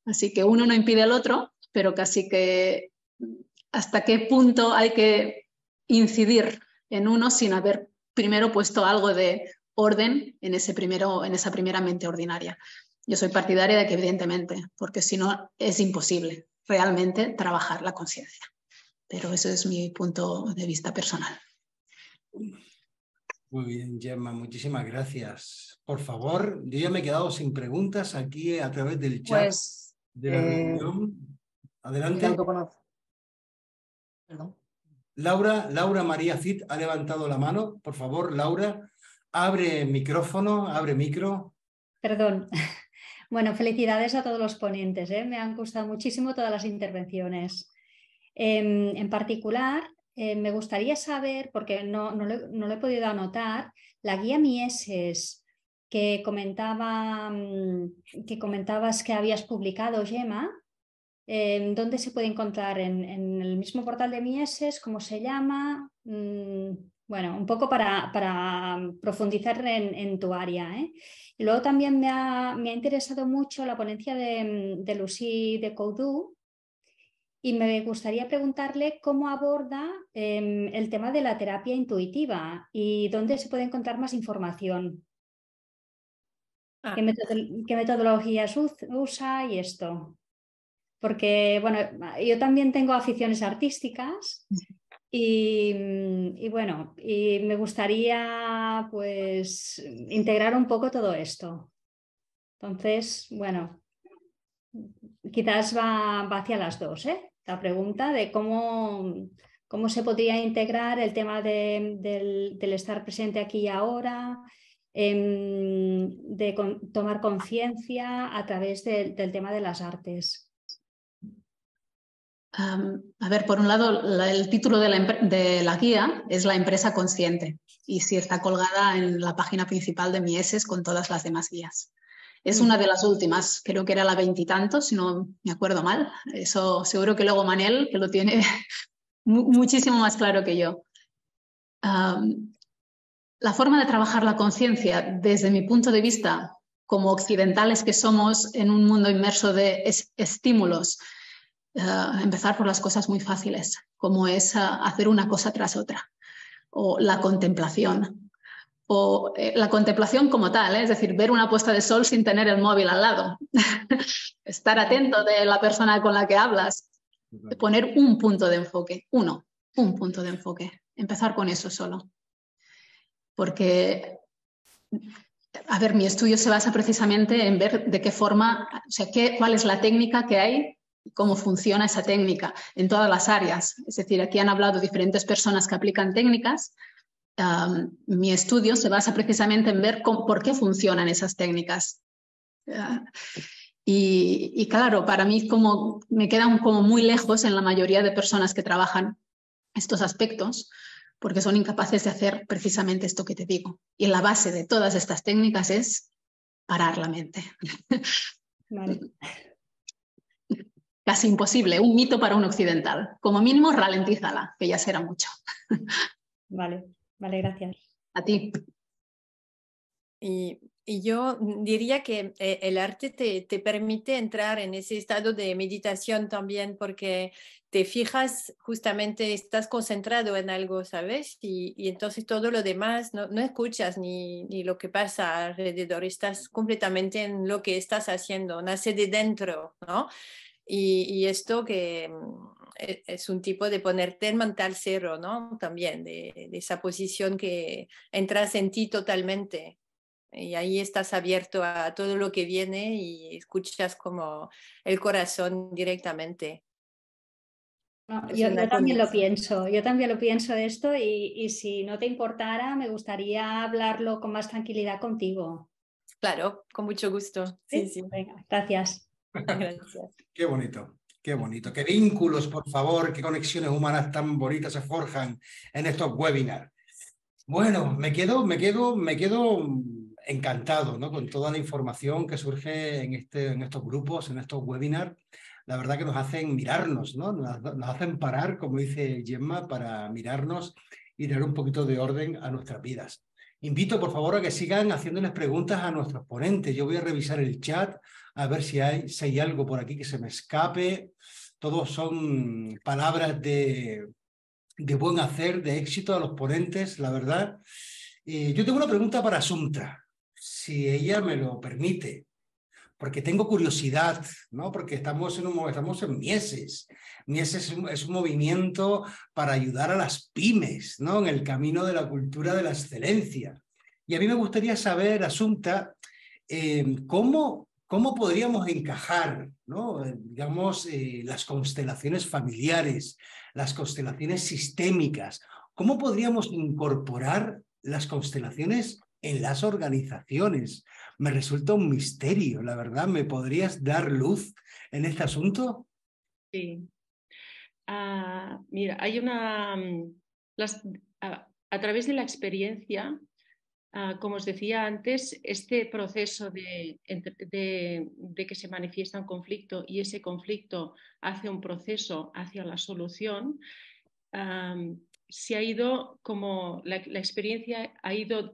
Así que uno no impide al otro, pero casi que hasta qué punto hay que incidir en uno sin haber primero puesto algo de orden en esa primera mente ordinaria. Yo soy partidaria de que evidentemente, porque si no es imposible realmente trabajar la conciencia. Pero eso es mi punto de vista personal. Muy bien, Gemma, muchísimas gracias. Por favor, yo ya me he quedado sin preguntas aquí a través del chat Pues, de la reunión. Adelante. Perdón. Laura María Cid ha levantado la mano. Por favor, Laura, abre micrófono, abre micro. Perdón. Bueno, felicidades a todos los ponentes, ¿eh? Me han gustado muchísimo todas las intervenciones. En particular, me gustaría saber, porque no lo he podido anotar, la guía Mieses que comentabas que habías publicado, Gemma. ¿Dónde se puede encontrar? ¿En el mismo portal de Mieses? ¿Cómo se llama? Bueno, un poco para profundizar en tu área, ¿eh? Y luego también me ha interesado mucho la ponencia de Lucy de Coudou, y me gustaría preguntarle cómo aborda el tema de la terapia intuitiva y dónde se puede encontrar más información. ¿Qué metodologías usa y esto? Porque, bueno, yo también tengo aficiones artísticas y bueno, y me gustaría pues integrar un poco todo esto. Entonces, bueno, quizás va hacia las dos, ¿eh? La pregunta de cómo se podría integrar el tema del estar presente aquí y ahora, de tomar conciencia a través del tema de las artes. A ver, por un lado, el título de la guía es La empresa consciente y sí está colgada en la página principal de Mieses con todas las demás guías. Es una de las últimas, creo que era la 20 y tantos, si no me acuerdo mal. Eso seguro que luego Manel, que lo tiene muchísimo más claro que yo. La forma de trabajar la conciencia, desde mi punto de vista, como occidentales que somos en un mundo inmerso de estímulos, empezar por las cosas muy fáciles, como es hacer una cosa tras otra, o la contemplación, como tal, es decir, ver una puesta de sol sin tener el móvil al lado, estar atento de la persona con la que hablas, poner un punto de enfoque, un punto de enfoque, empezar con eso solo. Porque, a ver, mi estudio se basa precisamente en ver de qué forma, o sea, cuál es la técnica que hay, cómo funciona esa técnica en todas las áreas. Es decir, aquí han hablado diferentes personas que aplican técnicas. Mi estudio se basa precisamente en ver por qué funcionan esas técnicas. Y claro, para mí me quedan como muy lejos en la mayoría de personas que trabajan estos aspectos, porque son incapaces de hacer precisamente esto que te digo. Y la base de todas estas técnicas es parar la mente. Vale. Casi imposible, un mito para un occidental. Como mínimo, ralentízala, que ya será mucho. Vale, gracias. A ti. Y yo diría que el arte te permite entrar en ese estado de meditación también, porque te fijas, justamente estás concentrado en algo, ¿sabes? Y entonces todo lo demás no escuchas ni lo que pasa alrededor, estás completamente en lo que estás haciendo, nace de dentro, ¿no? Y esto que es un tipo de ponerte en mental cero, ¿no? También de esa posición que entras en ti totalmente. Y ahí estás abierto a todo lo que viene y escuchas como el corazón directamente. No, yo también lo pienso, esto y si no te importara me gustaría hablarlo con más tranquilidad contigo. Claro, con mucho gusto. Sí, sí. Venga, gracias. Gracias. Qué bonito, qué bonito. Qué vínculos, por favor, qué conexiones humanas tan bonitas se forjan en estos webinars. Bueno, me quedo encantado, ¿no? Con toda la información que surge en estos grupos, en estos webinars. La verdad que nos hacen mirarnos, ¿no? Nos hacen parar, como dice Gemma, para mirarnos y dar un poquito de orden a nuestras vidas. Invito, por favor, a que sigan haciéndoles preguntas a nuestros ponentes. Yo voy a revisar el chat a ver si hay algo por aquí que se me escape. todos son palabras de buen hacer, de éxito a los ponentes, la verdad. Yo tengo una pregunta para Assumpta, si ella me lo permite, porque tengo curiosidad, ¿no? Porque estamos en Mieses. Mieses es un movimiento para ayudar a las pymes, ¿no? En el camino de la cultura de la excelencia. Y a mí me gustaría saber, Assumpta, ¿cómo podríamos encajar, ¿no? Digamos, las constelaciones familiares, las constelaciones sistémicas? ¿Cómo podríamos incorporar las constelaciones en las organizaciones? Me resulta un misterio, la verdad. ¿Me podrías dar luz en este asunto? Sí. Mira, hay una... a través de la experiencia, como os decía antes, este proceso de que se manifiesta un conflicto y ese conflicto hace un proceso hacia la solución, se ha ido como la experiencia ha ido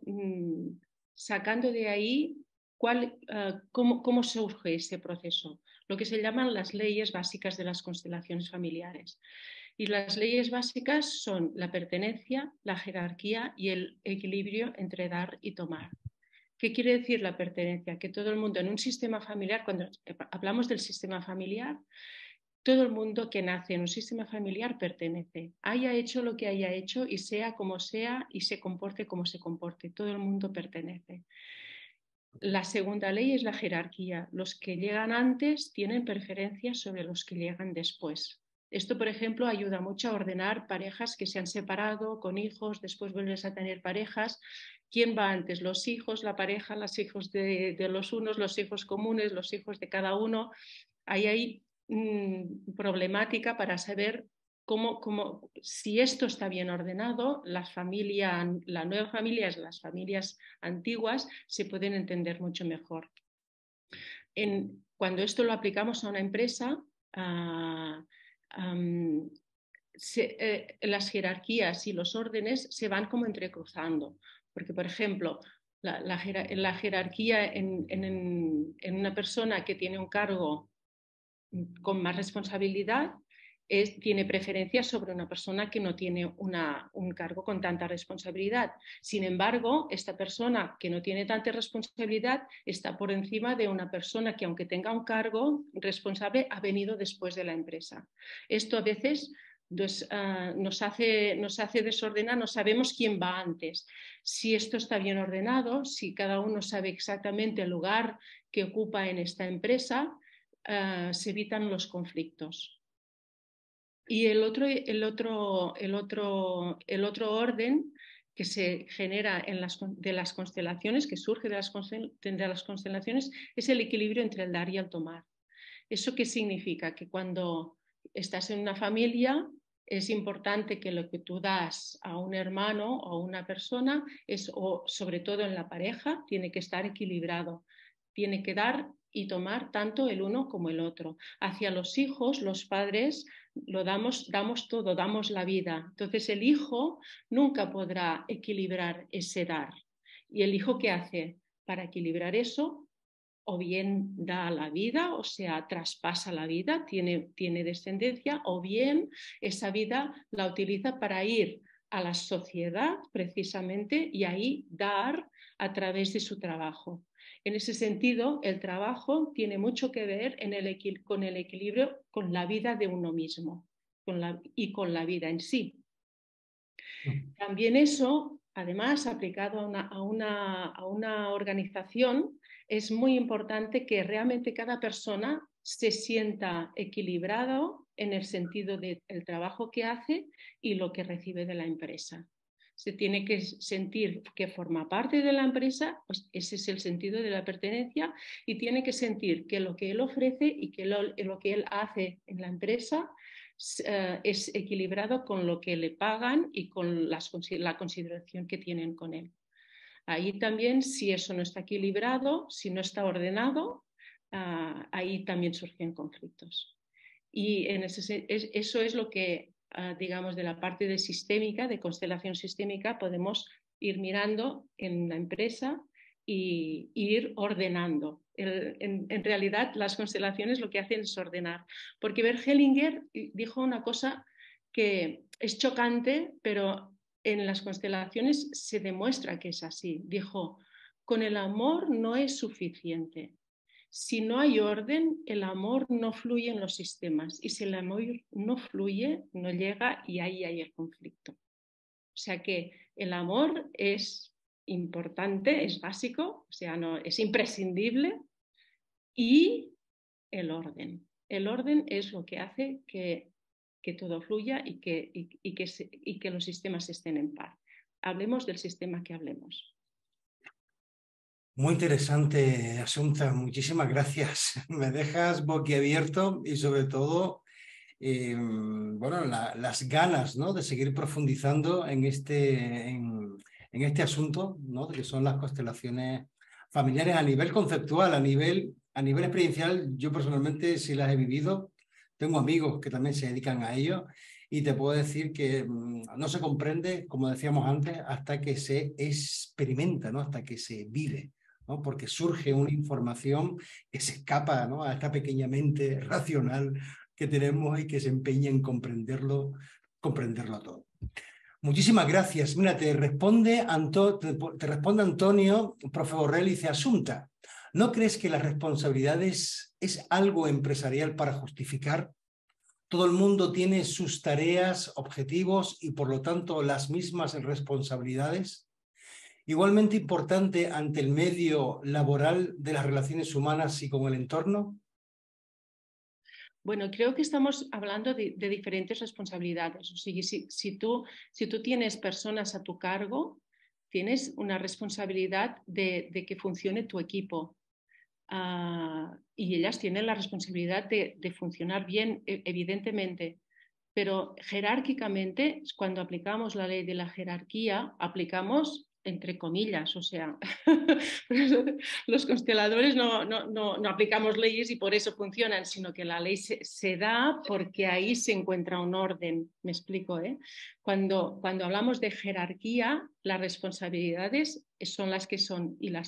sacando de ahí cómo surge ese proceso, lo que se llaman las leyes básicas de las constelaciones familiares. Y las leyes básicas son la pertenencia, la jerarquía y el equilibrio entre dar y tomar. ¿Qué quiere decir la pertenencia? Que todo el mundo en un sistema familiar, cuando hablamos del sistema familiar, todo el mundo que nace en un sistema familiar pertenece, haya hecho lo que haya hecho y sea como sea y se comporte como se comporte, todo el mundo pertenece. La segunda ley es la jerarquía. Los que llegan antes tienen preferencia sobre los que llegan después. Esto, por ejemplo, ayuda mucho a ordenar parejas que se han separado con hijos, después vuelves a tener parejas. ¿Quién va antes? ¿Los hijos, la pareja, los hijos de los unos, los hijos comunes, los hijos de cada uno? Ahí hay problemática para saber si esto está bien ordenado, la nueva familia, las familias antiguas, se pueden entender mucho mejor. Cuando esto lo aplicamos a una empresa, las jerarquías y los órdenes se van como entrecruzando. Porque, por ejemplo, la jerarquía en una persona que tiene un cargo con más responsabilidad tiene preferencia sobre una persona que no tiene un cargo con tanta responsabilidad. Sin embargo, esta persona que no tiene tanta responsabilidad está por encima de una persona que, aunque tenga un cargo responsable, ha venido después de la empresa. Esto a veces nos hace desordenar, no sabemos quién va antes. Si esto está bien ordenado, si cada uno sabe exactamente el lugar que ocupa en esta empresa, se evitan los conflictos. Y el otro orden que se genera de las constelaciones, que surge de las constelaciones, es el equilibrio entre el dar y el tomar. ¿Eso qué significa? Que cuando estás en una familia es importante que lo que tú das a un hermano o a una persona, o sobre todo en la pareja, tiene que estar equilibrado. Tiene que dar y tomar tanto el uno como el otro. Hacia los hijos, los padres, damos todo, damos la vida. Entonces el hijo nunca podrá equilibrar ese dar. ¿Y el hijo qué hace? Para equilibrar eso, o bien da la vida, o sea, traspasa la vida, tiene descendencia, o bien esa vida la utiliza para ir a la sociedad precisamente y ahí dar a través de su trabajo. En ese sentido, el trabajo tiene mucho que ver con el equilibrio con la vida de uno mismo y con la vida en sí. También eso, además, aplicado a una organización, es muy importante que realmente cada persona se sienta equilibrado en el sentido del trabajo que hace y lo que recibe de la empresa. Se tiene que sentir que forma parte de la empresa, pues ese es el sentido de la pertenencia, y tiene que sentir que lo que él ofrece y que lo que él hace en la empresa es equilibrado con lo que le pagan y con la consideración que tienen con él. Ahí también, si eso no está equilibrado, si no está ordenado, ahí también surgen conflictos. Y eso es lo que, digamos, de la parte de sistémica, de constelación sistémica, podemos ir mirando en la empresa y ir ordenando. En realidad, las constelaciones lo que hacen es ordenar. Porque Bert Hellinger dijo una cosa que es chocante, pero en las constelaciones se demuestra que es así. Dijo, con el amor no es suficiente. Si no hay orden, el amor no fluye en los sistemas. Y si el amor no fluye, no llega y ahí hay el conflicto. O sea que el amor es importante, es básico, o sea, no, es imprescindible. Y el orden. El orden es lo que hace que todo fluya y que los sistemas estén en paz. Hablemos del sistema que hablemos. Muy interesante, Asunta. Muchísimas gracias. Me dejas boquiabierto y sobre todo bueno, las ganas, ¿no?, de seguir profundizando en este asunto, ¿no?, de que son las constelaciones familiares a nivel conceptual, a nivel experiencial. Yo personalmente sí las he vivido. Tengo amigos que también se dedican a ello y te puedo decir que no se comprende, como decíamos antes, hasta que se experimenta, ¿no?, hasta que se vive, ¿no?, porque surge una información que se escapa, ¿no?, a esta pequeña mente racional que tenemos y que se empeña en comprenderlo todo. Muchísimas gracias. Mira, te responde Antonio, profe Borrell, y dice, Asunta, ¿no crees que la responsabilidad es algo empresarial para justificar? Todo el mundo tiene sus tareas, objetivos y por lo tanto las mismas responsabilidades. Igualmente importante ante el medio laboral de las relaciones humanas y con el entorno. Bueno, creo que estamos hablando de diferentes responsabilidades. O sea, si tú tienes personas a tu cargo, tienes una responsabilidad de que funcione tu equipo. Y ellas tienen la responsabilidad de funcionar bien, evidentemente. Pero jerárquicamente, cuando aplicamos la ley de la jerarquía, aplicamos entre comillas, o sea, los consteladores no aplicamos leyes y por eso funcionan, sino que la ley se da porque ahí se encuentra un orden. ¿Me explico? Cuando hablamos de jerarquía, las responsabilidades son las que son y la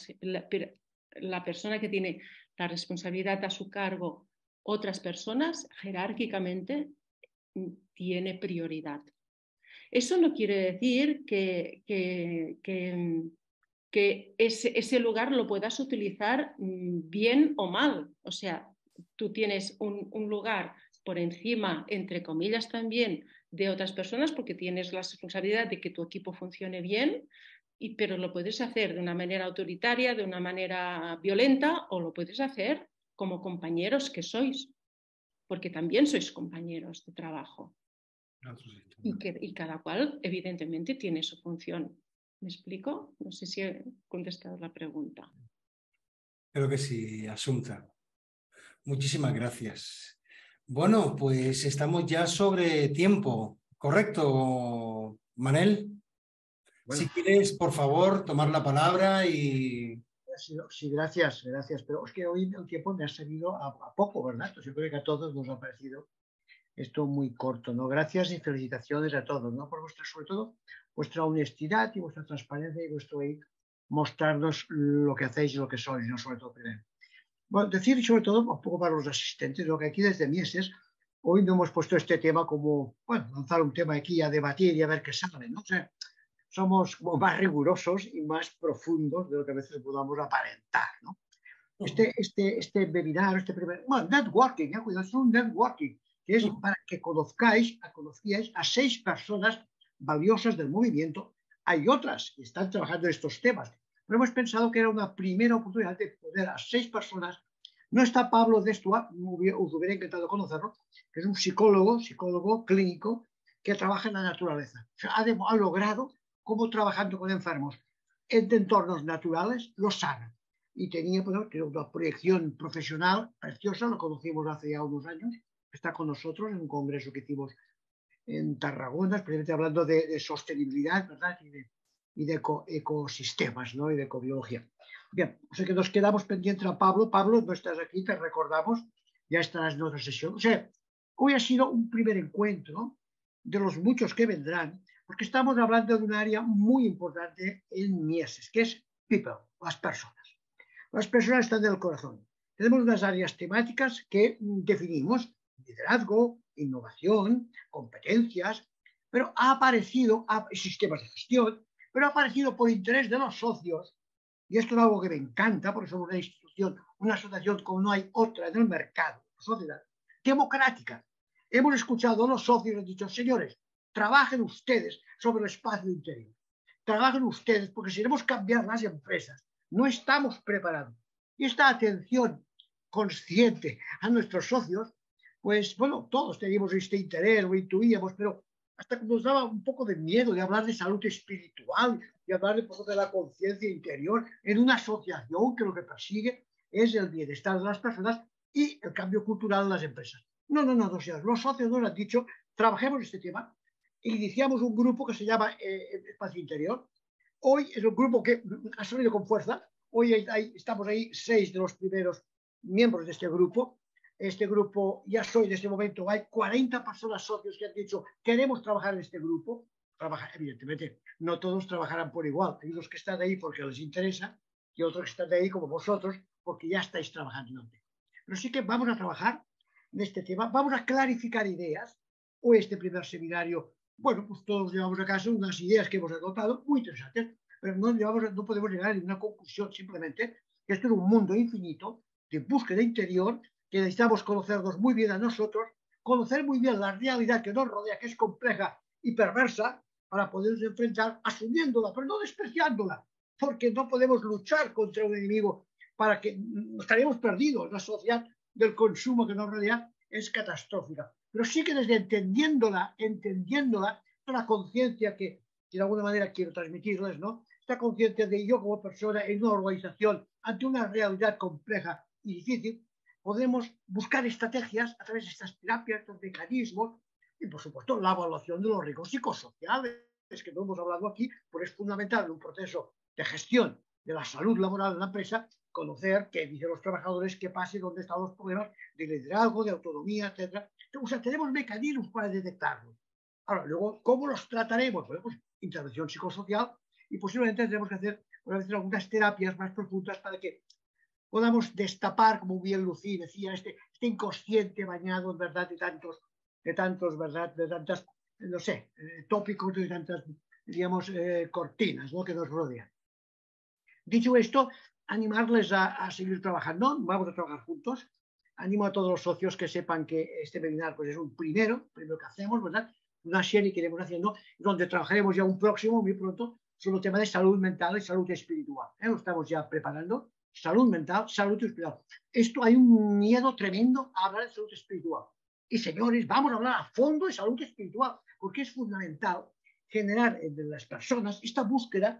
persona que tiene la responsabilidad a su cargo, otras personas, jerárquicamente, tiene prioridad. Eso no quiere decir que ese lugar lo puedas utilizar bien o mal. O sea, tú tienes un lugar por encima, entre comillas también, de otras personas porque tienes la responsabilidad de que tu equipo funcione bien, pero lo puedes hacer de una manera autoritaria, de una manera violenta, o lo puedes hacer como compañeros que sois, porque también sois compañeros de trabajo. Y cada cual, evidentemente, tiene su función. ¿Me explico? No sé si he contestado la pregunta. Creo que sí, Asunta. Muchísimas gracias. Bueno, pues estamos ya sobre tiempo, ¿correcto, Manel? Bueno. Si quieres, por favor, tomar la palabra y... Sí, gracias. Pero es que hoy el tiempo me ha servido a poco, ¿verdad? Entonces yo creo que a todos nos ha parecido esto muy corto, ¿no? Gracias y felicitaciones a todos, ¿no? Por sobre todo, vuestra honestidad y vuestra transparencia y vuestro mostrarnos lo que hacéis y lo que sois, ¿no? Sobre todo primero. Bueno, decir sobre todo, un poco para los asistentes, lo que aquí desde Mieses, hoy no hemos puesto este tema como, bueno, lanzar un tema aquí a debatir y a ver qué sale, ¿no? O sea, somos como más rigurosos y más profundos de lo que a veces podamos aparentar, ¿no? Este webinar, bueno, networking, cuidado, es un networking, que es para que conozcáis a 6 personas valiosas del movimiento. Hay otras que están trabajando en estos temas, pero hemos pensado que era una primera oportunidad de poner a 6 personas. No está Pablo Destuá, os hubiera encantado conocerlo, que es un psicólogo clínico que trabaja en la naturaleza. O sea, ha logrado cómo trabajando con enfermos en entornos naturales los sana. Y tenía una proyección profesional preciosa, lo conocimos hace ya unos años, está con nosotros en un congreso que hicimos en Tarragona, especialmente hablando de sostenibilidad, ¿verdad? Y de ecosistemas, ¿no? Y de ecobiología. Bien, o sea que nos quedamos pendientes a Pablo. Pablo, no estás aquí, te recordamos, ya estarás en otra sesión. O sea, hoy ha sido un primer encuentro de los muchos que vendrán, porque estamos hablando de un área muy importante en Mieses, que es people, las personas. Las personas están en el corazón. Tenemos unas áreas temáticas que definimos: liderazgo, innovación, competencias, pero ha aparecido, sistemas de gestión, pero ha aparecido por interés de los socios, y esto es algo que me encanta, porque somos una institución, una asociación como no hay otra en el mercado, sociedad democrática. Hemos escuchado a los socios y han dicho: señores, trabajen ustedes sobre el espacio interior, trabajen ustedes, porque si queremos cambiar las empresas, no estamos preparados. Y esta atención consciente a nuestros socios, pues bueno, todos teníamos este interés, lo intuíamos, pero hasta que nos daba un poco de miedo de hablar de salud espiritual, de hablar un poco de la conciencia interior en una asociación que lo que persigue es el bienestar de las personas y el cambio cultural en las empresas. No, señores, los socios nos han dicho: trabajemos este tema. Iniciamos un grupo que se llama Espacio Interior. Hoy es un grupo que ha salido con fuerza. Hoy estamos ahí 6 de los primeros miembros de este grupo. Este grupo, ya soy en este momento, hay 40 personas socios que han dicho: queremos trabajar en este grupo. Evidentemente, no todos trabajarán por igual. Hay unos que están ahí porque les interesa y otros que están ahí, como vosotros, porque ya estáis trabajando. Pero sí que vamos a trabajar en este tema, vamos a clarificar ideas. O este primer seminario, bueno, pues todos llevamos a casa unas ideas que hemos anotado, muy interesantes, pero no podemos llegar a ninguna conclusión, simplemente que esto es un mundo infinito de búsqueda interior, que necesitamos conocernos muy bien a nosotros, conocer muy bien la realidad que nos rodea, que es compleja y perversa, para podernos enfrentar asumiéndola, pero no despreciándola, porque no podemos luchar contra un enemigo para que estaríamos perdidos. La sociedad del consumo que nos rodea es catastrófica. Pero sí que desde entendiéndola, la conciencia que de alguna manera quiero transmitirles, ¿no? Esta conciencia de yo como persona en una organización ante una realidad compleja y difícil, podemos buscar estrategias a través de estas terapias, estos mecanismos, y por supuesto la evaluación de los riesgos psicosociales, que no hemos hablado aquí, pues es fundamental en un proceso de gestión de la salud laboral de la empresa, conocer qué dicen los trabajadores, qué pasa y dónde están los problemas de liderazgo, de autonomía, etc. O sea, tenemos mecanismos para detectarlos. Ahora, luego, ¿cómo los trataremos? Bueno, pues intervención psicosocial, y posiblemente tendremos que hacer algunas terapias más profundas para que podamos destapar, como bien Lucía decía, este inconsciente bañado en verdad de tantos, ¿verdad? De tantas, no sé, tópicos, de tantas, digamos, cortinas, ¿no?, que nos rodean. Dicho esto, animarles a seguir trabajando. Vamos a trabajar juntos. Animo a todos los socios que sepan que este webinar pues, es un primero que hacemos, ¿verdad? Una serie que iremos haciendo, donde trabajaremos ya un próximo, muy pronto, sobre el tema de salud mental y salud espiritual. Lo estamos ya preparando. Salud mental, salud espiritual. Esto hay un miedo tremendo a hablar de salud espiritual. Y señores, vamos a hablar a fondo de salud espiritual, porque es fundamental generar entre las personas esta búsqueda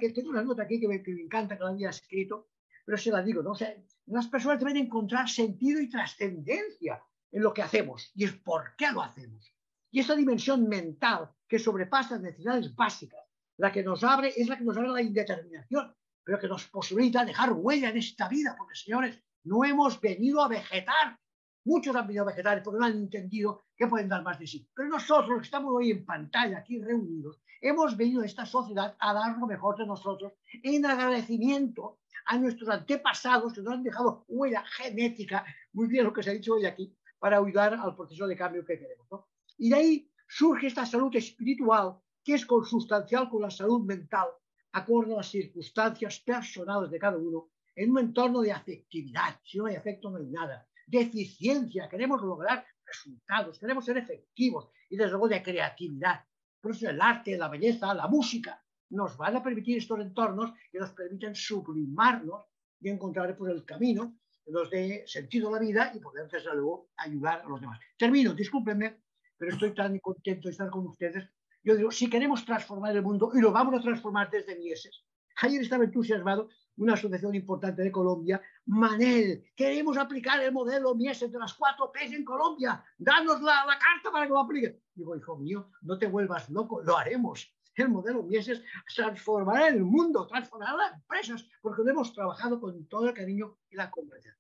que tengo una nota aquí que me encanta, que la había escrito, pero se la digo, ¿no? O sea, las personas deben encontrar sentido y trascendencia en lo que hacemos, y es por qué lo hacemos. Y esa dimensión mental que sobrepasa las necesidades básicas, la que nos abre, es la que nos abre la indeterminación, pero que nos posibilita dejar huella en esta vida, porque, señores, no hemos venido a vegetar. Muchos han venido a vegetar porque no han entendido que pueden dar más de sí. Pero nosotros, los que estamos hoy en pantalla, aquí reunidos, hemos venido a esta sociedad a dar lo mejor de nosotros en agradecimiento a nuestros antepasados que nos han dejado huella genética, muy bien lo que se ha dicho hoy aquí, para ayudar al proceso de cambio que queremos, ¿no? Y de ahí surge esta salud espiritual que es consustancial con la salud mental, acorde a las circunstancias personales de cada uno, en un entorno de afectividad. Si no hay afecto, no hay nada. De eficiencia, queremos lograr resultados, queremos ser efectivos y desde luego de creatividad. Por eso el arte, la belleza, la música nos van a permitir estos entornos que nos permiten sublimarnos y encontrar pues, el camino que nos dé sentido a la vida y poder desde luego ayudar a los demás. Termino, discúlpenme, pero estoy tan contento de estar con ustedes. Yo digo, si queremos transformar el mundo, y lo vamos a transformar desde Mieses. Ayer estaba entusiasmado una asociación importante de Colombia, Manel, queremos aplicar el modelo Mieses de las 4 P's en Colombia, danos la carta para que lo apliquen. Digo, hijo mío, no te vuelvas loco, lo haremos. El modelo Mieses transformará el mundo, transformará las empresas, porque lo hemos trabajado con todo el cariño y la comprensión.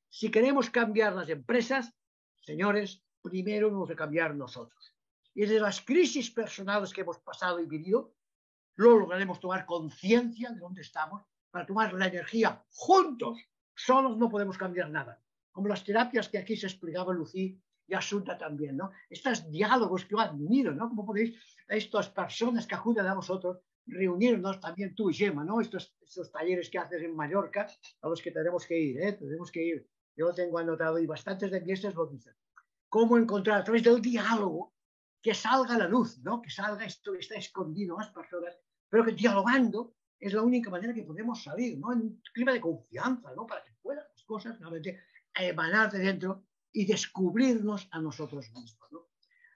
Si queremos cambiar las empresas, señores, primero hemos de cambiar nosotros. Y desde las crisis personales que hemos pasado y vivido, lo lograremos tomar conciencia de dónde estamos para tomar la energía juntos. Solos no podemos cambiar nada. Como las terapias que aquí se explicaba Lucía y Asunta también, ¿no? Estos diálogos que yo admiro, ¿no? Como podéis, estas personas que acuden a vosotros, reunirnos también tú y Gemma, ¿no? Estos talleres que haces en Mallorca, a los que tenemos que ir, ¿eh? Tenemos que ir. Yo lo tengo anotado y bastantes de piezas lo dicen. Cómo encontrar a través del diálogo que salga la luz, ¿no? Que salga esto que está escondido en las personas, pero que dialogando es la única manera que podemos salir, ¿no? En un clima de confianza, ¿no? Para que puedan las cosas realmente emanar de dentro y descubrirnos a nosotros mismos, ¿no?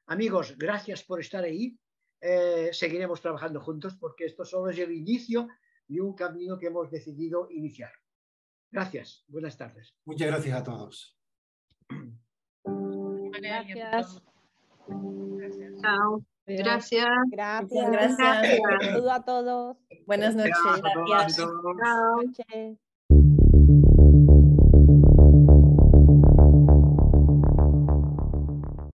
Amigos, gracias por estar ahí. Seguiremos trabajando juntos porque esto solo es el inicio de un camino que hemos decidido iniciar. Gracias. Buenas tardes. Muchas gracias a todos. Gracias. Chao. Gracias. Gracias. Gracias. Saludo a todos. Buenas noches. Chao. Buenas noches.